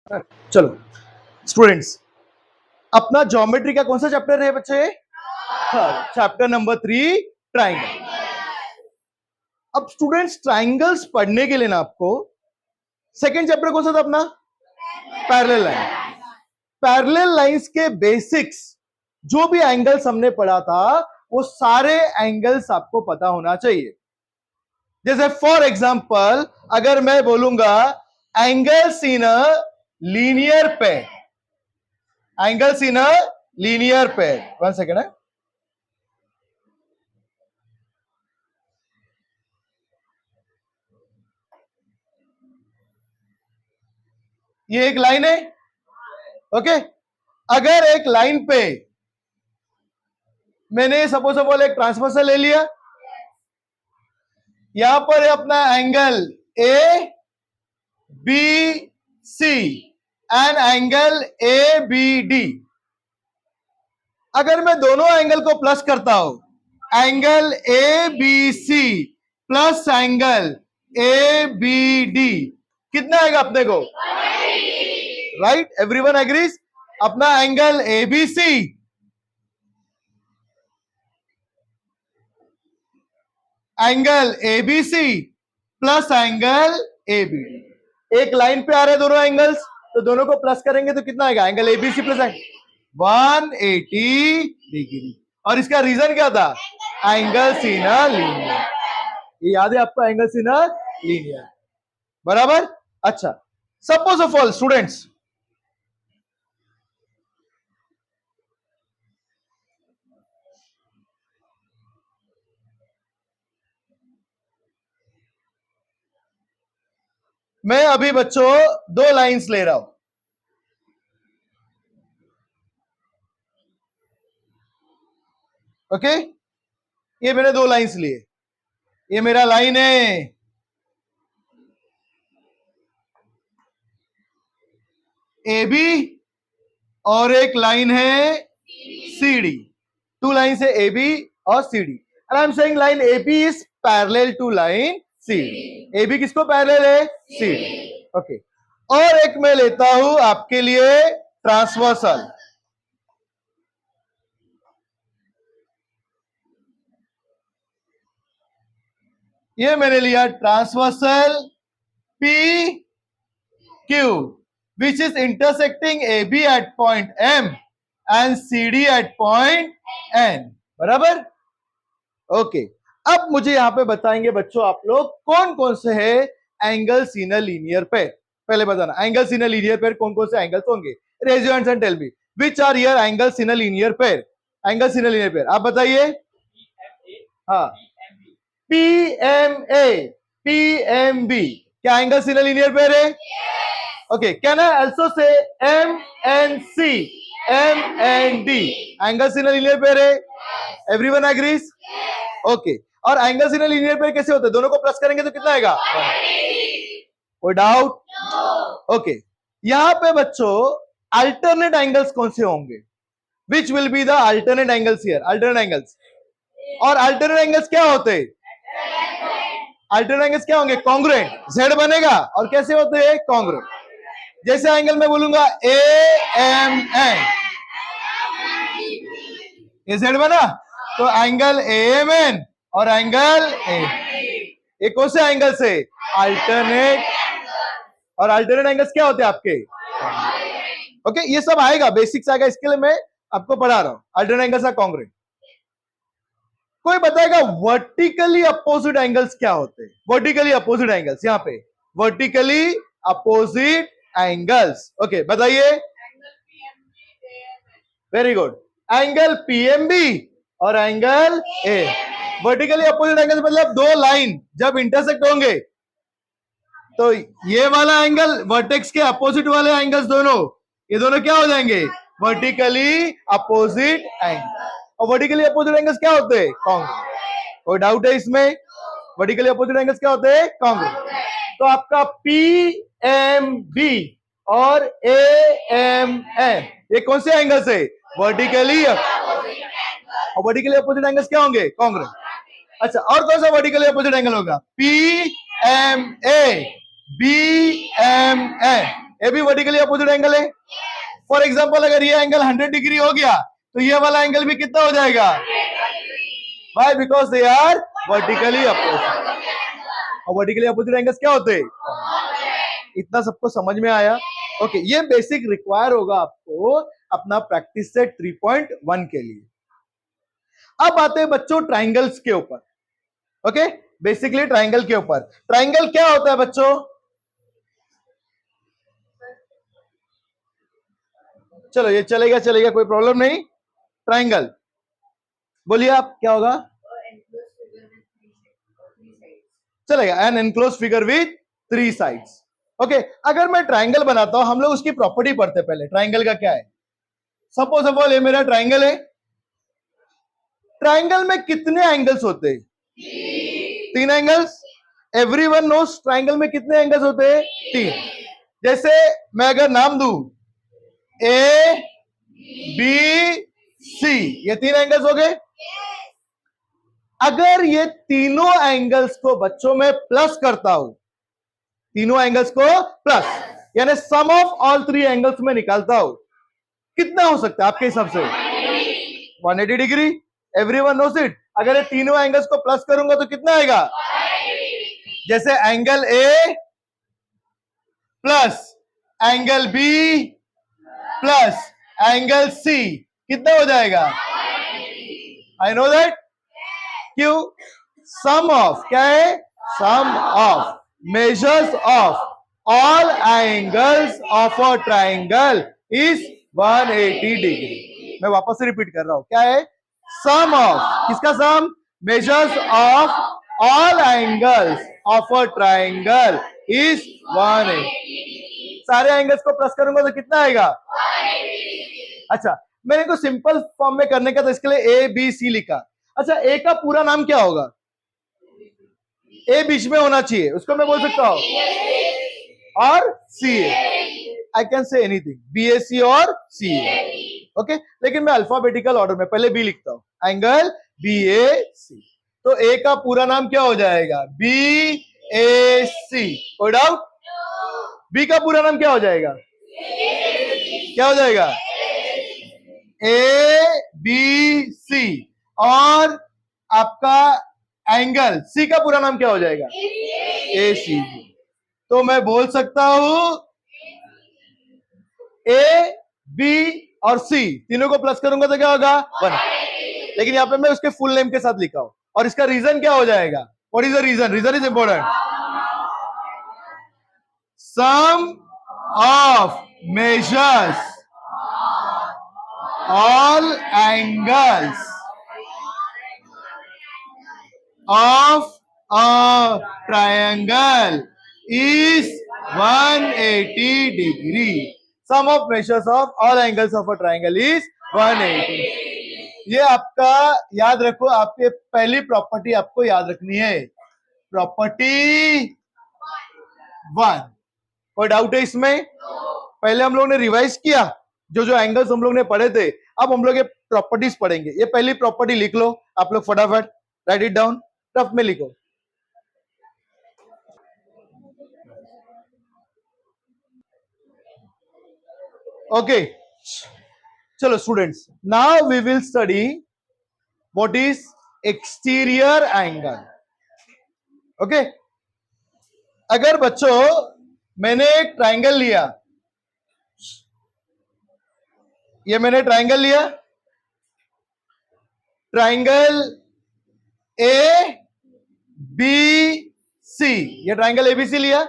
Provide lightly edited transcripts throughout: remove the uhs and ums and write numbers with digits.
चलो स्टूडेंट्स, अपना ज्योमेट्री का कौन सा चैप्टर है बच्चे? Chapter number 3, triangle. अब स्टूडेंट्स, ट्राइंगल्स पढ़ने के लिए ना आपको सेकंड चैप्टर कौन सा था अपना? Parallel line. पैरेलल लाइंस के बेसिक्स, जो भी एंगल्स हमने पढ़ा था वो सारे एंगल्स आपको पता होना चाहिए। जैसे फॉर एग्जांपल अगर मैं बोलूंगा angles in a linear pair, angles in a linear pair, 1 second है। ये एक लाइन है, ओके। अगर एक लाइन पे मैंने सपोज ऑफ ऑल एक ट्रांसवर्सल ले लिया, यहां पर है अपना angle A B C and angle A B D. अगर मैं दोनों एंगल को प्लस करता हूं, angle A B C plus angle A B D, कितना आएगा अपने को? Right, everyone agrees. अपना angle A B C, angle A B C plus angle A B D. एक लाइन पे आ रहे हैं दोनों एंगल्स, तो दोनों को प्लस करेंगे तो कितना आएगा? Angle A B C plus 180 degree. और इसका रीजन क्या था? Angle in a linear. ये याद है आपको? एंगल इन अ लीनियर, बराबर। अच्छा, सपोज ऑफ ऑल स्टूडेंट्स, मैं अभी बच्चों 2 लाइंस ले रहा हूं, ओके। ये मैंने 2 लाइंस लिए, ये मेरा लाइन है ए बी और एक लाइन है सी डी। 2 लाइन है ए बी और C D, and I am saying line A B is parallel to line C D. A B किसको पैरेलल है? C D, okay. और एक मैं लेता हूं आपके लिए ट्रांसवर्सल, ये मैंने लिया transversal P Q, which is intersecting A B at point M and C D at point N, बराबर, ओके। अब मुझे यहां पे बताएंगे बच्चों आप लोग कौन कौन से है angles in a linear pair. पहले बताना angles in a linear pair कौन कौन से एंगल्स होंगे। Raise your hands and tell me which are your angles in a linear pair. Angles in a linear pair आप बताइए। हाँ, P M A, P M B, क्या angles in a linear pair है? Okay, can I also say M N C, M N D, angles in a linear pair है? Everyone agrees? Okay. और angles in a linear pair कैसे होते हैं? दोनों को plus करेंगे तो कितना आएगा? कोई डाउट? ओके। यहां पे बच्चों अल्टरनेट एंगल्स कौन से होंगे? Which will be the alternate angles here? Alternate angles. और अल्टरनेट एंगल्स क्या होते हैं? अल्टरनेट एंगल्स क्या होंगे? कॉन्ग्रुएंट, जेड बनेगा। और कैसे होते हैं? कॉन्ग्रुएंट। जैसे एंगल मैं बोलूंगा ए एम एन, ये जेड बना, तो एंगल ए एम एन और एंगल ए, ये कौन से एंगल से? अल्टरनेट। और अल्टरनेट एंगल्स क्या होते हैं आपके? ओके, ये सब आएगा, बेसिक्स आएगा, इसके लिए मैं आपको पढ़ा रहा हूं। Alternate angles are congruent. कोई बताएगा वर्टिकली अपोजिट एंगल्स क्या होते हैं? वर्टिकली अपोजिट एंगल्स, यहां पे वर्टिकली अपोजिट एंगल्स, ओके बताइए। वेरी गुड, एंगल पीएमबी और angle A. Vertically opposite angle मतलब 2 लाइन जब इंटरसेक्ट होंगे तो ये वाला एंगल वर्टेक्स के अपोजिट वाले एंगल्स दोनों, ये दोनों क्या हो जाएंगे? Vertically opposite angle. और वर्टिकली अपोजिट एंगल्स क्या होते हैं? कॉन्ग्रुएंट। कोई डाउट है इसमें? वर्टिकली अपोजिट एंगल्स क्या होते हैं? कॉन्ग्रुएंट। तो आपका पी एम बी और ए एम एन, ये कौन से एंगल्स है? वर्टिकली। और वर्टिकली अपोजिट एंगल्स क्या होंगे? कॉन्ग्रुएंट। अच्छा, और कौन सा वर्टिकली अपोजिट एंगल होगा? P M A, B M N, ए भी वर्टिकली अपोजिट एंगल है। फॉर एग्जाम्पल अगर ये एंगल 100 डिग्री हो गया तो ये वाला एंगल भी कितना हो जाएगा? Why? Because they are vertically opposite. और वर्टिकली अपोजिट एंगल्स क्या होते हैं? इतना सबको समझ में आया? ओके, ये बेसिक रिक्वायर होगा आपको अपना प्रैक्टिस सेट 3.1 के लिए। अब आते हैं बच्चों ट्राइंगल्स के ऊपर। ओके, बेसिकली ट्राइंगल के ऊपर। ट्राइंगल क्या होता है बच्चों? चलो ये चलेगा चलेगा, कोई प्रॉब्लम नहीं। ट्राइंगल बोलिए आप, क्या होगा? चलेगा, an enclose figure with 3 sides. Okay, अगर मैं ट्राइंगल बनाता हूं, हम लोग उसकी प्रॉपर्टी पढ़ते हैं पहले। ट्राइंगल का क्या है? सपोज ऑफ ऑल ये मेरा ट्राइंगल है। ट्राइंगल में कितने एंगल्स होते हैं? 3 एंगल्स। एवरीवन नोस ट्राइंगल में कितने एंगल्स होते हैं? 3। जैसे मैं अगर नाम दूं ए बी सी, ये 3 एंगल्स हो गए। अगर ये तीनों एंगल्स को बच्चों में प्लस करता हूं, तीनों एंगल्स को प्लस, यानी सम ऑफ ऑल 3 एंगल्स में निकालता हूं, कितना हो सकता है आपके हिसाब से? 180 डिग्री। Everyone knows it. अगर ये तीनों एंगल्स को प्लस करूंगा तो कितना आएगा? जैसे angle A plus angle B plus angle C, कितना हो जाएगा? I know that. क्यों? सम ऑफ क्या है? Sum of measures of all angles of a triangle is 180 degree. मैं वापस से रिपीट कर रहा हूं, क्या है? सम ऑफ, किसका sum? Measures of all angles of a triangle is 180। सारे एंगल्स को प्लस करूंगा तो कितना आएगा? अच्छा, मैंने को सिंपल फॉर्म में करने का तो इसके लिए ए बी सी लिखा। अच्छा, ए का पूरा नाम क्या होगा? ए बीच में होना चाहिए, उसको मैं बोल सकता हूं और C A. I can say anything, B A C और सी ए। ओके, लेकिन मैं अल्फाबेटिकल ऑर्डर में पहले बी लिखता हूं, एंगल बी ए सी। तो ए का पूरा नाम क्या हो जाएगा? बी ए सी। कोई डाउट? बी का पूरा नाम क्या हो जाएगा? क्या हो जाएगा? A B C. और आपका एंगल सी का पूरा नाम क्या हो जाएगा? ए सी। तो मैं बोल सकता हूं ए बी और सी तीनों को प्लस करूंगा तो क्या होगा? 1। लेकिन यहां पे मैं उसके फुल नेम के साथ लिखा हूं, और इसका रीजन क्या हो जाएगा? What is the reason? Reason is important. Sum of measures all angles of a triangle is 180 degree. Sum of measures of all angles of a triangle is 180. ये आपका याद रखो, आपके पहली प्रॉपर्टी आपको याद रखनी है, प्रॉपर्टी 1। कोई डाउट है इसमें? पहले हम लोग ने रिवाइज किया जो जो एंगल्स हम लोग ने पढ़े थे। अब हम लोग ये प्रॉपर्टीज पढ़ेंगे। ये पहली प्रॉपर्टी लिख लो आप लोग फटाफट, राइट इट डाउन, टफ में लिखो। ओके, चलो students, now we will study what is exterior angle. Okay, अगर बच्चों मैंने एक ट्राइंगल लिया, ये मैंने ट्राइंगल लिया, ट्राइंगल ए बी सी, ये ट्राइंगल एबीसी लिया।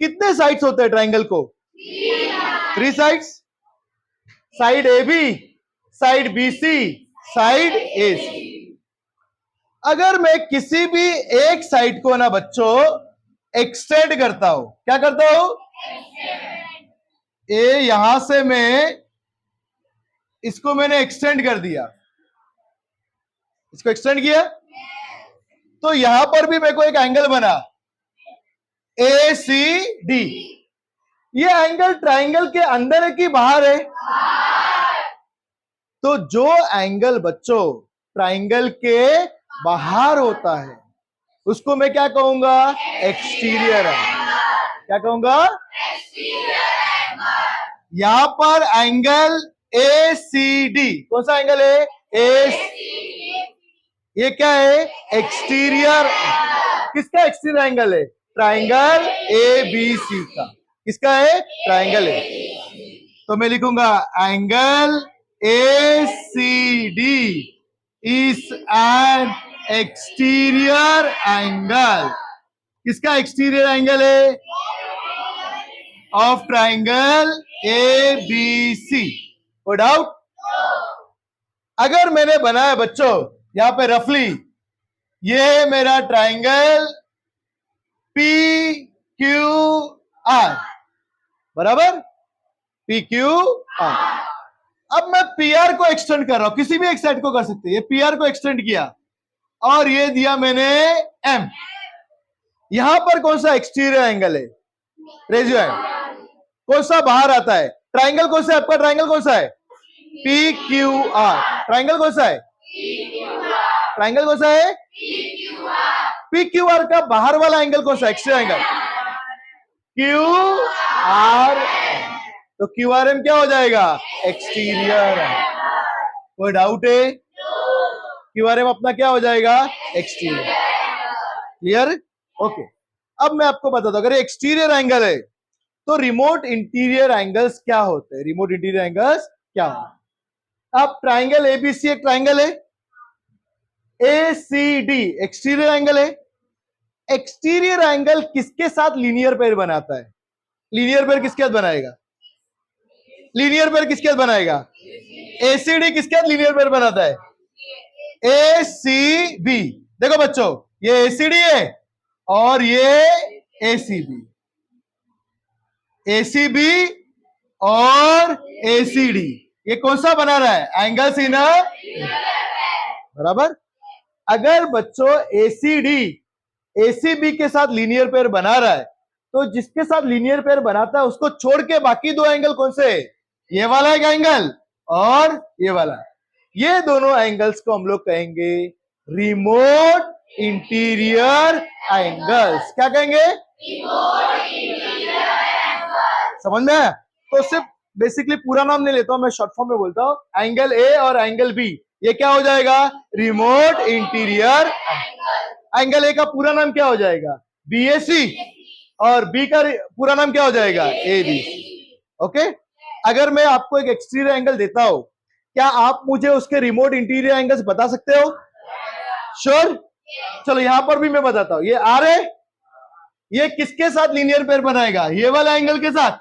कितने साइड्स होते हैं ट्राइंगल को? 3 sides. Side A B, side B C, side A C. अगर मैं किसी भी एक साइड को ना बच्चों एक्सटेंड करता हूं, क्या करता हूं? ए यहां से मैं इसको मैंने एक्सटेंड कर दिया, इसको एक्सटेंड किया, तो यहां पर भी मेरे को एक एंगल बना ए सी डी। ये एंगल ट्राइंगल के अंदर है कि बाहर है? तो जो एंगल बच्चों ट्राइंगल के बाहर होता है उसको मैं क्या कहूंगा? एक्सटीरियर है। क्या कहूंगा? यहां पर एंगल ए सी डी, कौन सा एंगल है? ये क्या है? एक्सटीरियर। किसका एक्सटीरियर एंगल है? ट्राइंगल ए बी सी का। किसका है? Triangle A. तो मैं लिखूंगा angle A C D is an exterior angle. किसका एक्सटीरियर एंगल है? Of triangle A B C. No doubt? अगर मैंने बनाया बच्चों यहां पे रफली, ये मेरा ट्राइंगल पी क्यू आर, बराबर? P Q R. अब मैं पी आर को एक्सटेंड कर रहा हूं, किसी भी एक साइड को कर सकते हैं। ये पी आर को एक्सटेंड किया और ये दिया मैंने एम। यहां पर कौन सा एक्सटीरियर एंगल है? Raise your hand. कौन सा बाहर आता है? ट्राइंगल कौन सा है आपका? ट्राइंगल कौन सा है? P Q are. ट्राइंगल कौन सा है? ट्राइंगल कौन सा है? पी क्यू आर का बाहर वाला एंगल कौन सा? Exterior angle Q R. तो क्यू आर एम क्या हो जाएगा? एक्सटीरियर। कोई डाउट है? क्यू आर एम अपना क्या हो जाएगा? एक्सटीरियर। क्लियर? ओके। अब मैं आपको बताता हूं, अगर एक्सटीरियर एंगल है तो रिमोट इंटीरियर एंगल्स क्या होते हैं? रिमोट इंटीरियर एंगल्स क्या होते हैं? अब ट्राइंगल एबीसी एक ट्राइंगल है, ए सी डी एक्सटीरियर एंगल है। एक्सटीरियर एंगल किसके साथ लीनियर पेयर बनाता है? लीनियर पेयर किसके साथ बनाएगा? लीनियर पेयर किसके साथ बनाएगा? एसीडी किसके साथ लीनियर पेयर बनाता है? ए सी बी। देखो बच्चों, ये एसीडी है और ये एसीबी। एसीबी और एसीडी ये कौन सा बना रहा है? एंगल्स इन अ, बराबर? अगर बच्चों एसीडी एसीबी के साथ लीनियर पेयर बना रहा है तो जिसके साथ लीनियर पेयर बनाता है उसको छोड़ के बाकी दो एंगल कौन से? ये वाला एक एंगल और ये वाला। ये दोनों एंगल्स को हम लोग कहेंगे रिमोट इंटीरियर एंगल्स। क्या कहेंगे? समझ में आया? तो सिर्फ बेसिकली पूरा नाम नहीं लेता हूं मैं, शॉर्ट फॉर्म में बोलता हूं। एंगल ए और एंगल बी ये क्या हो जाएगा? Remote interior. एंगल ए का पूरा नाम क्या हो जाएगा? बीएसी। और बी का पूरा नाम क्या हो जाएगा? एबीसी। ओके। अगर मैं आपको एक एक्सटीरियर एंगल देता हूं, क्या आप मुझे उसके रिमोट इंटीरियर एंगल्स बता सकते हो? श्योर? चलो यहां पर भी मैं बताता हूं। ये आर है, ये किसके साथ लीनियर पेयर बनाएगा? ये वाला एंगल के साथ।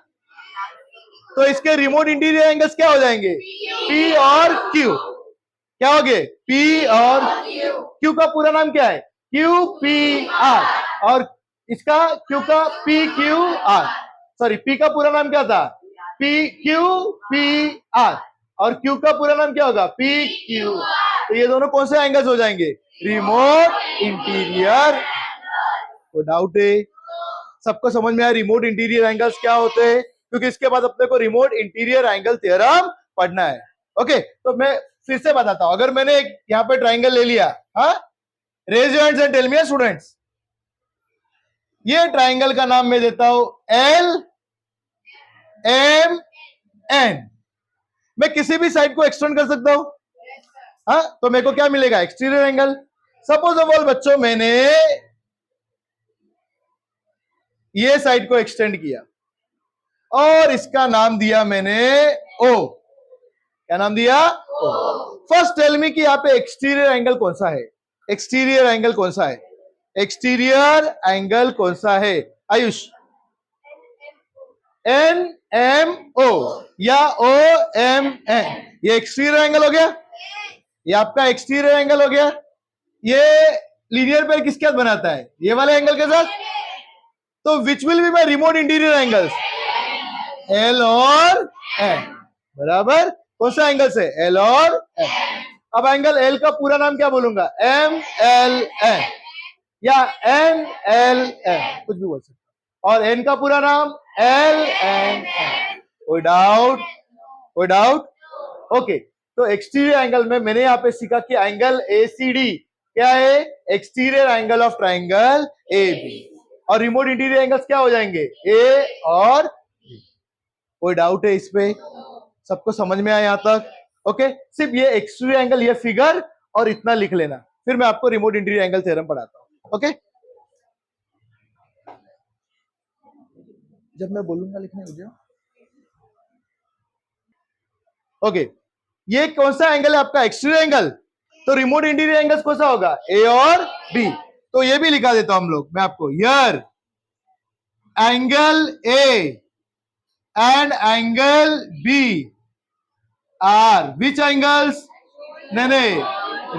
तो इसके रिमोट इंटीरियर एंगल्स क्या हो जाएंगे? पी और क्यू। क्या हो गए? पी और क्यू का पूरा नाम क्या है? Q P R. और इसका क्यू का P Q are. Sorry, P का पूरा नाम क्या था? P Q P R. और क्यू का पूरा नाम क्या होगा? P Q. तो ये दोनों कौन से एंगल्स हो जाएंगे? Remote interior. कोई डाउट है? सबको समझ में आया रिमोट इंटीरियर एंगल्स क्या होते हैं? क्योंकि इसके बाद अपने को रिमोट इंटीरियर एंगल थ्योरम पढ़ना है। ओके, तो मैं फिर से बताता हूं। अगर मैंने एक यहां पे ट्राइंगल ले लिया, हाँ, raise your hands and tell me students, ये ट्राइंगल का नाम मैं देता हूं एल एम एन। मैं किसी भी साइड को एक्सटेंड कर सकता हूं, हाँ, तो मेरे को क्या मिलेगा? Exterior angle. Suppose of all बच्चों मैंने ये साइड को एक्सटेंड किया और इसका नाम दिया मैंने ओ। क्या नाम दिया? ओ। फर्स्ट टेल मी कि यहाँ पे एक्सटीरियर एंगल कौन सा है? एक्सटीरियर एंगल कौन सा है? एक्सटीरियर एंगल कौन सा है आयुष? एन एम ओ या ओ एम एन। ये एक्सटीरियर एंगल हो गया, ये आपका एक्सटीरियर एंगल हो गया। ये लीनियर पेयर किसके साथ बनाता है? ये वाले एंगल के साथ। तो which will be my remote interior angles? L और एन। बराबर? कौन सा एंगल से? एल और एन। अब एंगल एल का पूरा नाम क्या बोलूंगा? एम एल एन या एन एल एन, कुछ भी बोल सकते। और एन का पूरा नाम एल एन एन। कोई डाउट? कोई डाउट? ओके, तो एक्सटीरियर एंगल में मैंने यहाँ पे सीखा कि एंगल एसीडी क्या है? Exterior angle of triangle A B. और रिमोट इंटीरियर एंगल्स क्या हो जाएंगे? ए और बी। कोई डाउट है इस पे? सबको समझ में आया यहां तक? ओके, सिर्फ ये एक्सटीरियर एंगल, ये फिगर और इतना लिख लेना, फिर मैं आपको रिमोट इंटीरियर एंगल थ्योरम पढ़ाता हूं। ओके, जब मैं बोलूंगा लिखने हो जाओ। ओके, ये कौन सा एंगल है आपका? Exterior angle. तो रिमोट इंटीरियर एंगल कौन सा होगा? ए और बी। तो ये भी लिखा देता हूं हम लोग, मैं आपको, here angle A and angle B are which angles? नहीं,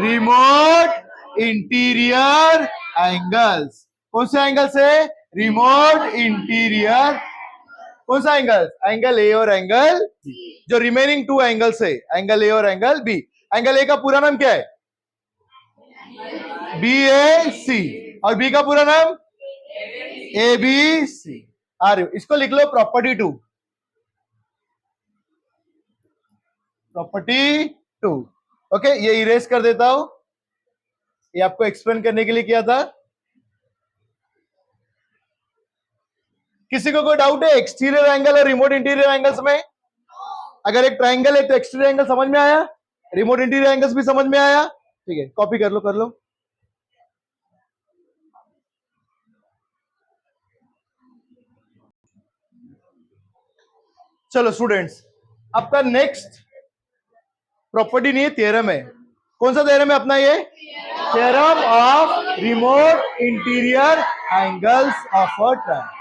रिमोट इंटीरियर एंगल्स। कौन से एंगल से? Remote interior. कौन सा एंगल? एंगल ए और एंगल बी। जो रिमेनिंग टू एंगल से, एंगल ए और एंगल बी। एंगल ए का पूरा नाम क्या है? B A C. और बी का पूरा नाम? ए बी सी। आ रहे हो? इसको लिख लो property two. Property two. Okay, ये इरेज कर देता हूं, ये आपको एक्सप्लेन करने के लिए किया था। किसी को कोई डाउट है एक्सटीरियर एंगल और रिमोट इंटीरियर एंगल्स में? अगर एक ट्राइंगल है तो एक्सटीरियर एंगल समझ में आया, रिमोट इंटीरियर एंगल्स भी समझ में आया। ठीक है, कॉपी कर लो, कर लो। चलो स्टूडेंट्स, आपका नेक्स्ट प्रॉपर्टी नहीं है, थ्योरम है। कौन सा थ्योरम है अपना? ये theorem of remote interior angles of a triangle.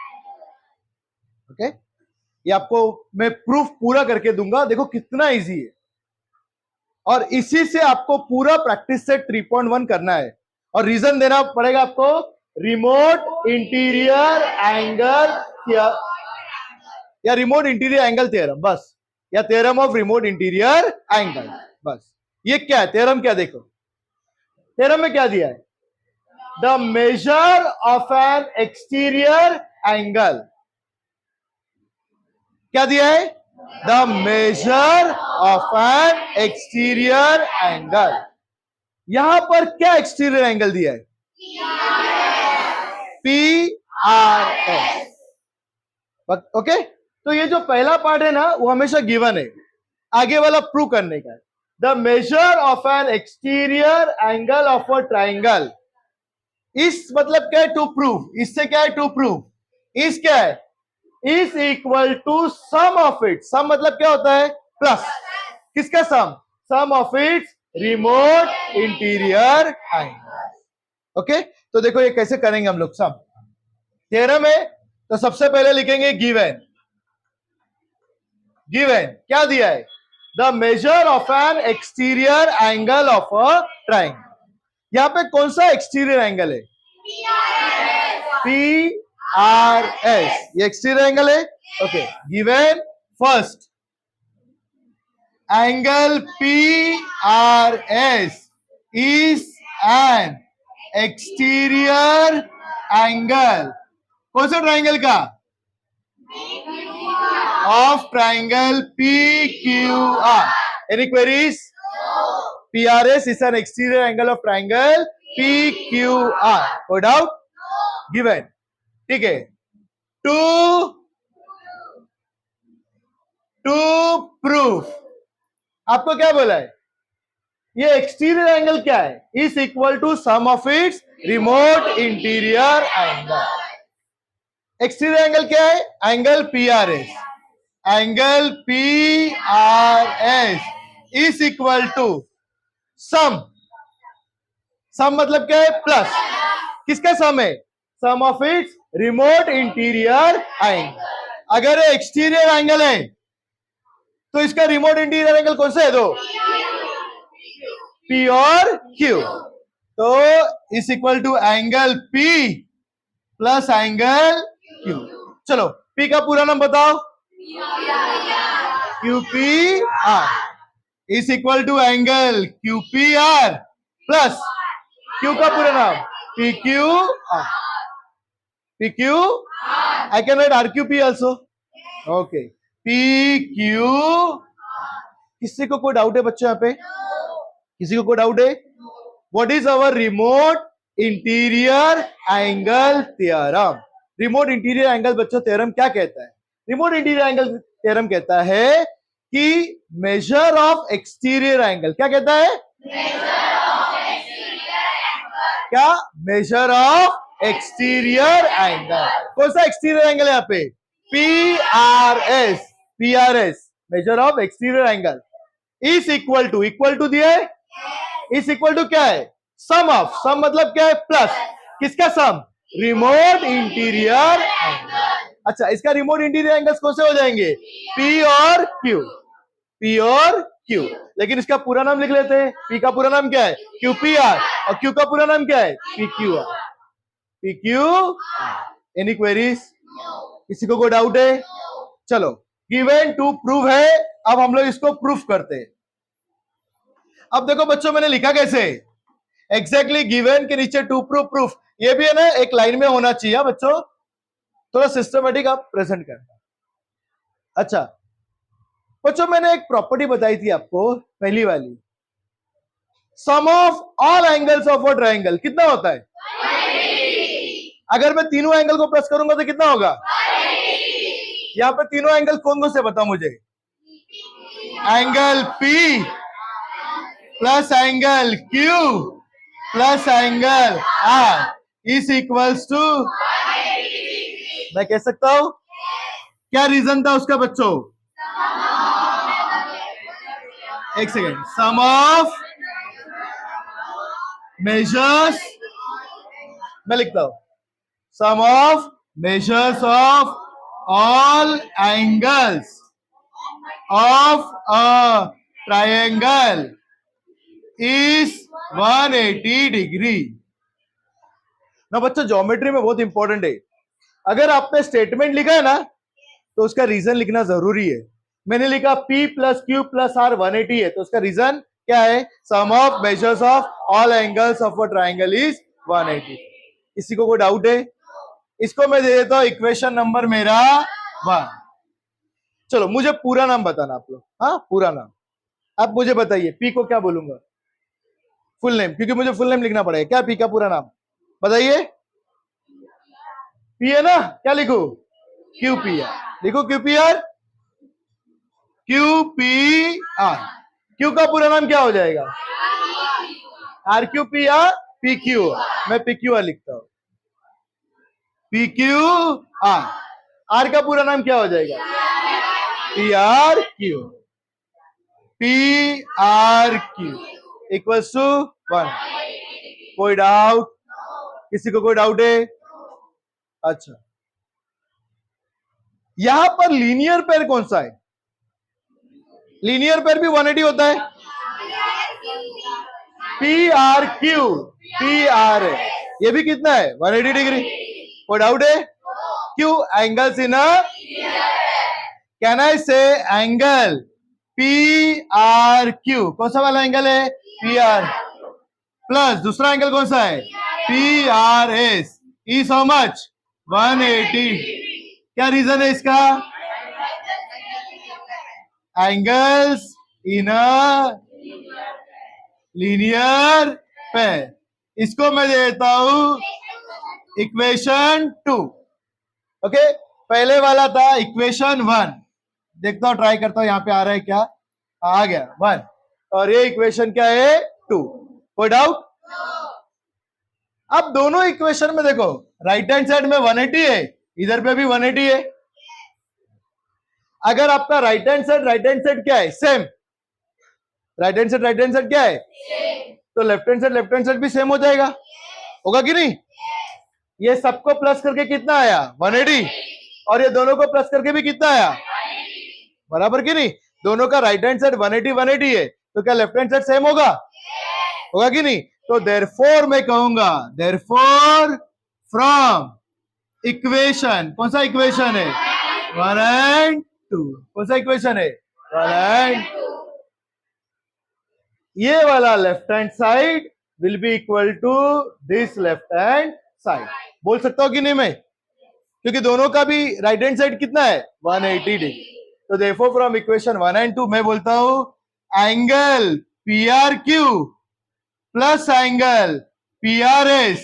Okay, ये आपको मैं प्रूफ पूरा करके दूंगा, देखो कितना इजी है। और इसी से आपको पूरा प्रैक्टिस सेट 3.1 करना है, और रीजन देना पड़ेगा आपको, रिमोट इंटीरियर एंगल या रिमोट इंटीरियर एंगल थ्योरम, बस, या theorem of remote interior angle, बस। ये क्या है थ्योरम? क्या देखो, थ्योरम में क्या दिया है? The measure of an exterior angle. क्या दिया है? The measure of an exterior angle. यहां पर क्या एक्सटीरियर एंगल दिया है? P R S. ओके, तो ये जो पहला पार्ट है ना, वो हमेशा गिवन है, आगे वाला प्रूव करने का है। The measure of an exterior angle of a triangle. इस मतलब क्या है? To prove. इससे क्या है? To prove. इस क्या है? Is equal to sum of it. Sum मतलब क्या होता है? प्लस। किसका sum? Sum of its remote interior angle. Okay, तो देखो ये कैसे करेंगे हम लोग। सम थ्योरम है, तो सबसे पहले लिखेंगे गिवन। गिवन क्या दिया है? The measure of an exterior angle of a triangle. यहां पे कौन सा एक्सटीरियर एंगल है? P R S. ये एक्सटीरियर एंगल है। Okay, given first angle P R S is an exterior angle. कौन सा ट्राइंगल का? Of triangle P Q are. Any queries? PRS is an exterior angle of triangle PQR. No doubt? Given. ठीक है, to proof. आपको क्या बोला है? ये एक्सटीरियर एंगल क्या है? Is equal to sum of its remote interior angle. Exterior angle क्या है? Angle PRS। Angle PRS is equal to sum. Sum मतलब क्या है? प्लस। किसका सम है? Sum of its remote interior angle. अगर ये एक्सटीरियर एंगल है तो इसका रिमोट इंटीरियर एंगल कौन सा है? दो, P और Q। तो is equal to angle P plus angle Q। चलो, P का पूरा नाम बताओ। QPR is equal to angle QPR plus Q का पूरा नाम PQR। PQ, I can write RQP also. Okay, PQ। किसी को कोई डाउट है बच्चों यहाँ पे? किसी को कोई डाउट है? What is our remote interior angle theorem? Remote interior angle बच्चों थ्योरम क्या कहता है? रिमोट इंटीरियर एंगल थ्योरम कहता है कि मेजर ऑफ एक्सटीरियर एंगल, क्या कहता है? क्या? Measure of exterior angle. कौन सा एक्सटीरियर एंगल है यहाँ पे? PRS, PRS measure of exterior angle is equal to दिया है, इज इक्वल टू क्या है? सम ऑफ, सम मतलब क्या है? प्लस किसका सम? Remote interior angle. अच्छा, इसका रिमोट इंटीरियर एंगल्स कौन से हो जाएंगे? P और Q, P और Q। लेकिन इसका पूरा नाम लिख लेते हैं। P का पूरा नाम क्या है? QPR, और Q का पूरा नाम क्या है? PQR, PQR। Any queries? किसी को कोई डाउट है? चलो, गिवन टू प्रूव है, अब हम लोग इसको प्रूफ करते हैं। अब देखो बच्चों, मैंने लिखा कैसे? एग्जैक्टली गिवन के नीचे टू प्रूफ प्रूफ, ये भी है ना एक लाइन में होना चाहिए बच्चों, थोड़ा सिस्टमेटिक आप प्रेजेंट करना। अच्छा बच्चों, मैंने एक प्रॉपर्टी बताई थी आपको, पहली वाली, sum of all angles of a triangle कितना होता है? अगर मैं तीनों एंगल को प्लस करूंगा तो कितना होगा? यहाँ पे तीनों एंगल कौन कौन से बताओ मुझे? Angle P plus angle Q plus angle R is equals to, मैं कह सकता हूं क्या रीजन था उसका बच्चों? एक सेकेंड, सम ऑफ मेजर्स, मैं लिखता हूं sum of measures of all angles of a triangle is 180 degree. ना बच्चों, ज्योमेट्री में बहुत इंपॉर्टेंट है, अगर आपने स्टेटमेंट लिखा है ना तो उसका रीजन लिखना जरूरी है। मैंने लिखा P plus Q plus R 180 है, तो उसका रीजन क्या है? Sum of measures of all angles of a triangle is 180। किसी को कोई डाउट है? इसको मैं दे देता हूं इक्वेशन नंबर मेरा 1। चलो मुझे पूरा नाम बताना आप लोग, हाँ पूरा नाम। आप मुझे बताइए P को क्या बोलूंगा? फुल नेम, क्योंकि मुझे फुल नेम लिखना पड़ेगा। क्या P का पूरा नाम बताइए? P है ना, क्या लिखू? QPR लिखो, QPR, QPR। Q का पूरा नाम क्या हो जाएगा? RQPR, PQR। मैं PQR लिखता हूं, PQR। R का पूरा नाम क्या हो जाएगा? PRQ, PRQ equals to 1। कोई डाउट? किसी को कोई डाउट है? अच्छा, यहां पर लीनियर पेयर कौन सा है? लीनियर पेयर भी 180 होता है। PRQ, PR है, ये भी कितना है? 180 डिग्री। कोई डाउट है? क्यों? Angles in a, can I say angle PRQ कौन सा वाला एंगल है? PR प्लस दूसरा एंगल कौन सा है? PRS is how much? 180। क्या रीजन है इसका? Angles in a linear pair. इसको मैं देता हूं इक्वेशन 2। ओके, पहले वाला था इक्वेशन 1, देखता हूं, ट्राई करता हूं यहां पे आ रहा है क्या? आ गया 1, और ये इक्वेशन क्या है? 2। कोई डाउट? अब दोनों इक्वेशन में देखो, राइट हैंड साइड में 180 है, इधर पे भी 180 है। अगर आपका राइट हैंड साइड क्या है? सेम। राइट हैंड साइड क्या है? तो लेफ्ट हैंड साइड भी सेम हो जाएगा, होगा कि नहीं? ये सबको प्लस करके कितना आया? 180। और ये दोनों को प्लस करके भी कितना आया? बराबर कि नहीं? दोनों का राइट हैंड साइड 180 है, तो क्या लेफ्ट हैंड साइड सेम होगा? होगा कि नहीं? तो देयरफॉर मैं कहूंगा, देयरफॉर फ्रॉम इक्वेशन, कौन सा इक्वेशन है? 1 and 2। कौन सा इक्वेशन है? 1 and 2। ये वाला left hand side will be equal to this left hand side. बोल सकता हूं कि नहीं मैं? क्योंकि दोनों का भी राइट हैंड साइड कितना है? 180 डिग्री। तो देयरफॉर फ्रॉम इक्वेशन 1 and 2 मैं बोलता हूं angle PRQ plus angle PRS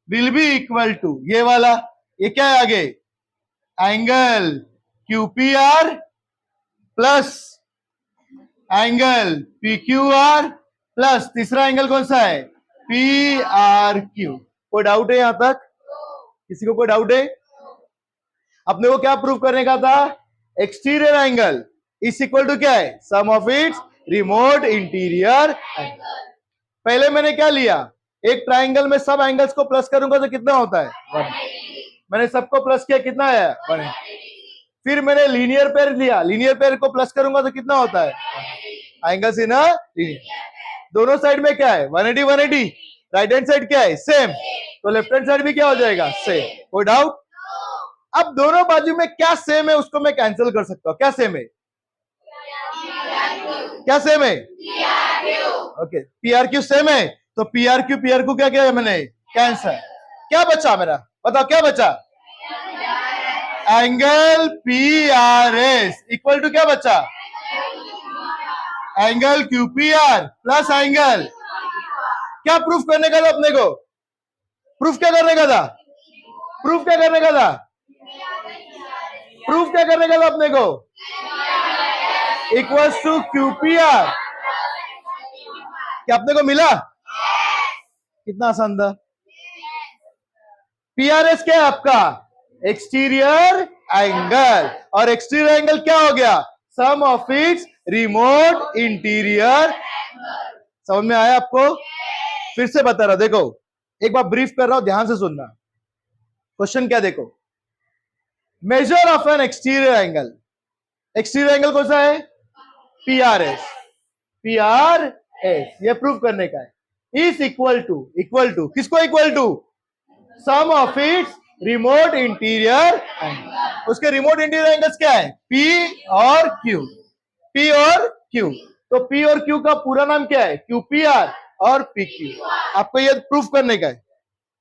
will be equal to ये वाला, ये क्या है आगे? Angle QPR plus angle P Q R plus तीसरा एंगल कौन सा है, पी आर क्यू। कोई डाउट है यहां तक, किसी को कोई डाउट है? अपने को क्या प्रूव करने का था, exterior angle is equal to क्या है, sum of its remote interior angle. पहले मैंने क्या लिया, एक ट्राइंगल में सब एंगल्स को प्लस करूंगा तो कितना होता है 180। मैंने सबको प्लस किया, कितना आया 180। फिर मैंने लीनियर पेयर लिया, लीनियर पेयर को प्लस करूंगा तो कितना होता है एंगल्स इन अ लीनियर। दोनों साइड में क्या है 180 180, राइट हैंड साइड क्या है सेम, तो लेफ्ट हैंड साइड भी क्या हो जाएगा सेम। कोई डाउट? अब दोनों बाजू में क्या सेम है उसको मैं कैंसिल कर सकता हूं। क्या सेम है, क्या सेम है, okay P R Q same है, तो पी आर क्यू क्या किया है मैंने, कैंसिल। क्या बचा मेरा, बताओ क्या बचा, angle P R S equal to क्या बचा, angle Q P R plus angle. क्या प्रूफ करने का था अपने को, प्रूफ क्या करने का था, प्रूफ क्या करने का था, प्रूफ क्या करने का था अपने को, equals to Q P R. क्या अपने को मिला, कितना आसान था। पी आर एस क्या है आपका, एक्सटीरियर एंगल, और एक्सटीरियर एंगल क्या हो गया, सम ऑफ इट्स रिमोट इंटीरियर। समझ में आया आपको? फिर से बता रहा, देखो एक बार ब्रीफ कर रहा हूं, ध्यान से सुनना। क्वेश्चन क्या देखो, measure of an exterior angle, exterior angle कौन सा है, P R S, P R S ये प्रूव करने का है, इज इक्वल टू किसको equal to, sum of its remote interior angle. उसके रिमोट इंटीरियर एंगल्स क्या है, पी और क्यू, पी और क्यू। तो पी और क्यू का पूरा नाम क्या है, क्यू पी आर और पी क्यू। आपको ये प्रूफ करने का है,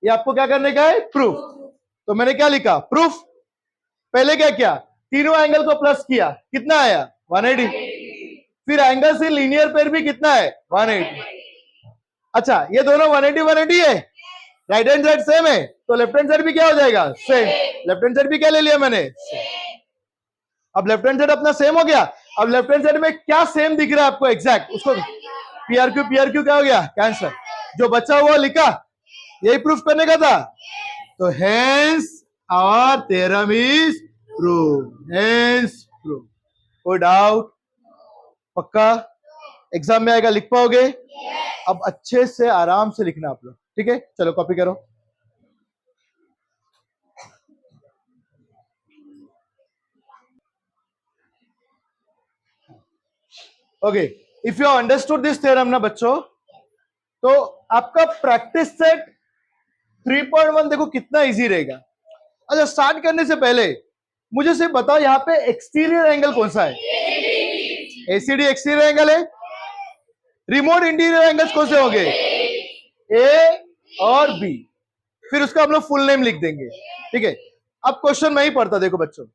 ये आपको क्या करने का है, प्रूफ। तो मैंने क्या लिखा, प्रूफ। पहले क्या किया, तीनों एंगल को प्लस किया, कितना आया 180। फिर एंगल से लीनियर पेयर भी कितना है 180। अच्छा ये दोनों 180 180 है, राइट हैंड साइड सेम है, तो लेफ्ट हैंड साइड भी क्या हो जाएगा सेम। लेफ्ट हैंड साइड भी क्या ले लिया मैंने, अब लेफ्ट हैंड साइड अपना सेम हो गया। अब लेफ्ट हैंड साइड में क्या सेम दिख रहा है आपको एग्जैक्ट, उसको पी आर क्यू क्या हो गया, कैंसर। जो बचा हुआ लिखा, यही प्रूफ करने का था। तो hence our theorem is prove, hence prove. कोई डाउट? पक्का एग्जाम में आएगा, लिख पाओगे? अब अच्छे से आराम से लिखना आप लोग, ठीक है? चलो कॉपी करो। Okay, if you understood this theorem ना बच्चों, तो आपका प्रैक्टिस सेट 3.1 देखो कितना इजी रहेगा। अच्छा स्टार्ट करने से पहले मुझे सिर्फ बताओ, यहाँ पे एक्सटीरियर एंगल कौन सा है, एसीडी एक्सटीरियर एंगल है। रिमोट इंटीरियर एंगल्स कौन से होंगे, ए और बी। फिर उसका हम लोग फुल नेम लिख देंगे, ठीक है? अब क्वेश्चन में ही पढ़ता, देखो बच्चों,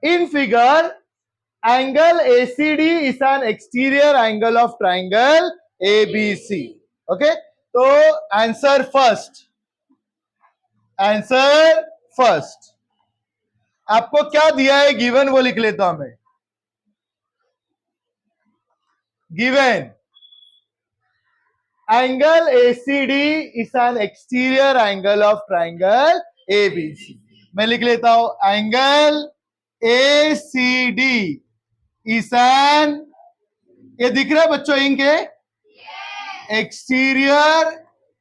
in figure angle ACD is an exterior angle of triangle ABC. Okay, तो आंसर फर्स्ट, आंसर फर्स्ट। आपको क्या दिया है गिवन, वो लिख लेता हूं मैं। Given angle ACD is an exterior angle of triangle ABC. मैं लिख लेता हूं, एंगल एसीडी इज एन, ये दिख रहा है बच्चों इनके, एक्सटीरियर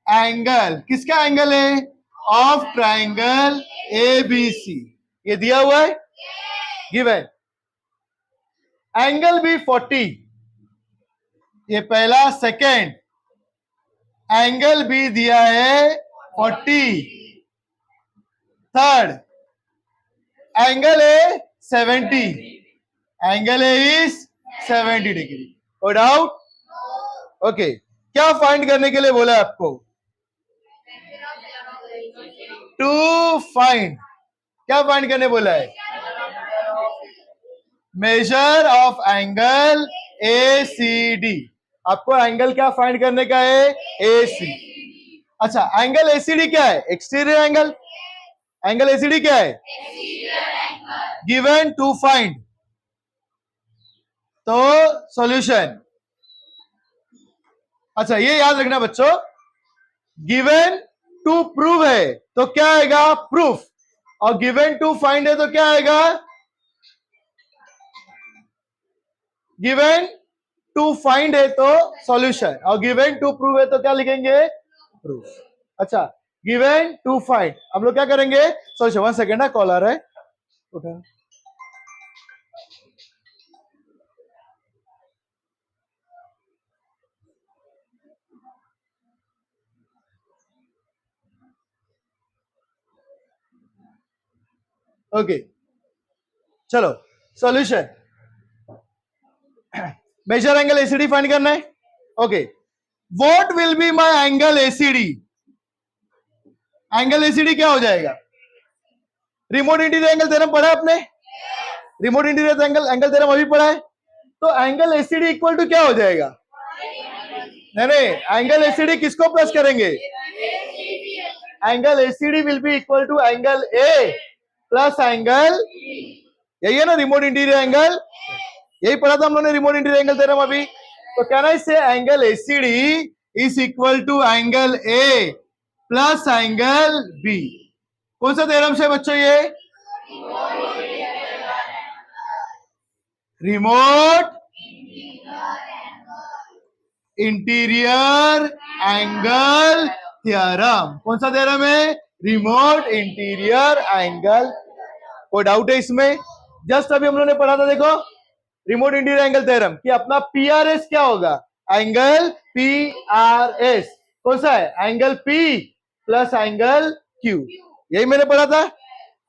एंगल, किसका एंगल है, ऑफ ट्राइंगल एबीसी। ये दिया हुआ है गिवन। एंगल भी 40, ये पहला। सेकेंड एंगल भी दिया है 40। थर्ड एंगल है 70, एंगल है is 70 degree. No doubt? Okay, क्या फाइंड करने के लिए बोला है आपको, टू फाइंड, क्या फाइंड करने बोला है, मेजर ऑफ एंगल एसीडी। आपको एंगल क्या फाइंड करने का है, एसी। अच्छा एंगल एसीडी क्या है, एक्सटीरियर एंगल। एंगल एसीडी क्या है, गिवन टू फाइंड। तो सॉल्यूशन। अच्छा ये याद रखना बच्चों, गिवन टू प्रूव है तो क्या आएगा? प्रूफ। और गिवन टू फाइंड है तो क्या आएगा? गिवन टू फाइंड है तो सॉल्यूशन, और गिवन टू प्रूव है तो क्या लिखेंगे? प्रूफ। अच्छा, गिवन टू फाइंड हम लोग क्या करेंगे? सॉल्यूशन। 1 सेकेंड ना, कॉल आ रहा है, उठा। ओके चलो, solution. Measure angle ACD find करना है। Okay, what will be my angle ACD? Angle ACD क्या हो जाएगा? रिमोट इंटीरियर एंगल थ्योरम पढ़ा है आपने? रिमोट इंटीरियर एंगल थ्योरम अभी पढ़ा है। तो एंगल एसीडी इक्वल टू क्या हो जाएगा? नहीं नहीं, एंगल एसीडी किसको प्लस करेंगे? Angle ACD will be equal to angle A plus angle, यही है ना रिमोट इंटीरियर एंगल, यही पढ़ा था हम लोगों ने रिमोट इंटीरियर एंगल थ्योरम अभी। तो can I say angle ACD is equal to angle A plus angle B. कौन सा थ्योरम से बच्चों? ये रिमोट इंटीरियर एंगल थ्योरम। कौन सा थ्योरम है? Remote interior angle. कोई डाउट है इसमें? जस्ट अभी हम लोगों ने पढ़ा था, देखो रिमोट इंटीरियर एंगल थ्योरम कि अपना पीआरएस क्या होगा? एंगल पीआरएस कौन सा है? Angle P plus angle Q, यही मैंने पढ़ा था।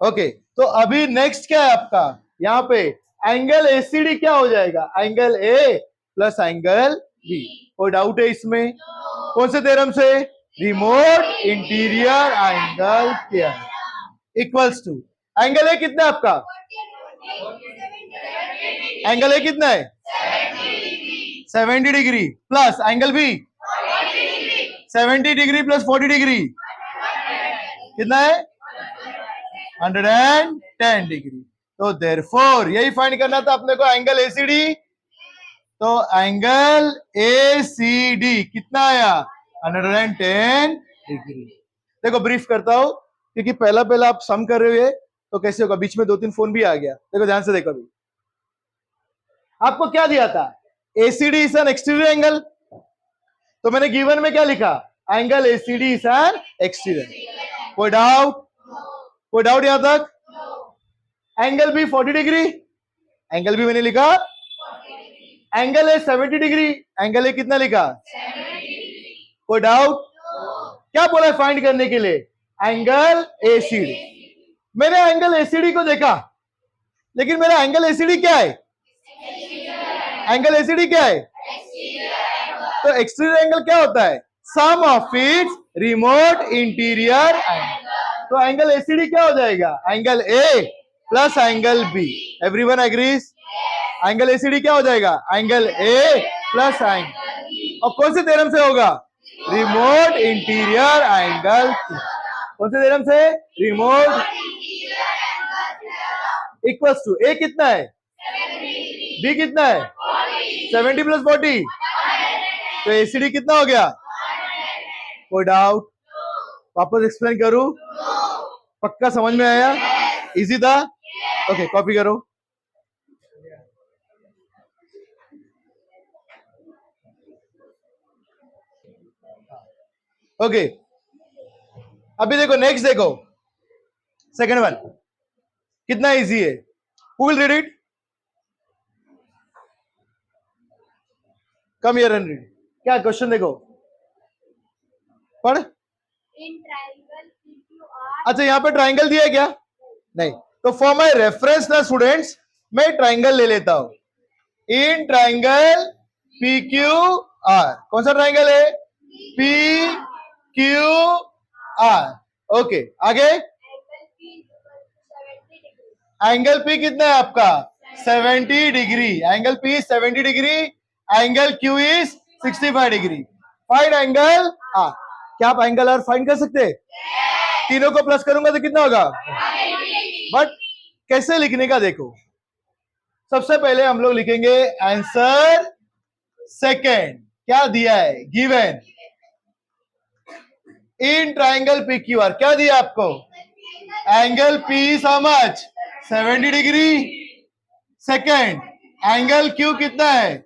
ओके, तो अभी नेक्स्ट क्या है आपका? यहाँ पे एंगल एसीडी क्या हो जाएगा? Angle A plus angle B. कोई डाउट है इसमें? कौन से थ्योरम से? Remote interior angle theorem. Equals to angle A कितना है आपका? एंगल ए कितना है? 70 degree plus angle B 70 degree plus 40 degree कितना है? 110 डिग्री। तो देयरफॉर यही फाइंड करना था अपने को, एंगल एसीडी। तो एंगल एसीडी कितना आया? 110 डिग्री। देखो ब्रीफ करता हूं, क्योंकि पहला पहला आप सम कर रहे हो तो कैसे होगा? बीच में 2-3 फोन भी आ गया। देखो ध्यान से देखो, अभी आपको क्या दिया था? ACD is an exterior angle. तो मैंने गिवन में क्या लिखा? Angle ACD is an exterior. कोई डाउट? कोई डाउट यहां तक? Angle B 40 degree, angle B मैंने लिखा। Angle A 70 degree, angle A कितना लिखा? कोई डाउट? क्या बोला फाइंड करने के लिए? Angle ACD. मैंने एंगल एसीडी को देखा, लेकिन मेरा एंगल एसीडी क्या है? एंगल एसीडी क्या है? तो एक्सटीरियर एंगल क्या होता है? Sum of its remote interior angle. तो एंगल एसीडी क्या हो जाएगा? Angle A plus angle B. Everyone agrees? Angle ACD क्या हो जाएगा? Angle A plus angle. और कौन से थ्योरम से होगा? Remote interior angle. कौन से थ्योरम से? रिमोट इक्वल्स टू ए कितना है? बी कितना है? 70 प्लस 40, तो एसीडी कितना हो गया? कोई डाउट? वापस एक्सप्लेन करूं? पक्का समझ में आया? इजी था? ओके, कॉपी करो। ओके, अभी देखो नेक्स्ट, देखो सेकंड वन कितना इजी है। Who will read it? Come here and read. क्या क्वेश्चन? देखो पढ़। अच्छा, यहाँ पे ट्राइंगल दिया है क्या? नहीं। तो for my reference no students, मैं ट्राइंगल ले लेता हूं। In triangle P Q R, कौन सा ट्राइंगल है? P Q R. ओके, आगे एंगल पी कितना है आपका? 70 degree. Angle P 70 degree, angle Q is 65 degree. Find angle R. क्या आप एंगल आर फाइंड कर सकते हैं? तीनों को प्लस करूंगा तो कितना होगा? बट कैसे लिखने का देखो, सबसे पहले हम लोग लिखेंगे आंसर सेकेंड। क्या दिया है? Given in triangle P Q are क्या दिया आपको? Angle P how much? 70 degree. Second angle Q कितना है?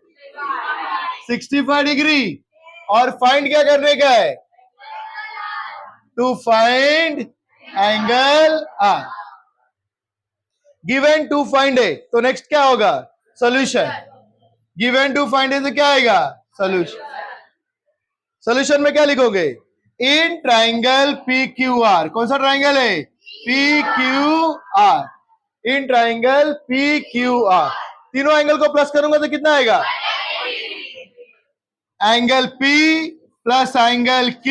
65 डिग्री। और फाइंड क्या करने का है? To find angle R. Given to find A, तो नेक्स्ट क्या होगा? Solution. Given to find A से क्या आएगा? सॉल्यूशन। सॉल्यूशन में क्या लिखोगे? In triangle P Q R. कौन सा ट्राइंगल है? P Q R. In triangle P Q R तीनों एंगल को प्लस करूंगा तो कितना आएगा? Angle P plus angle Q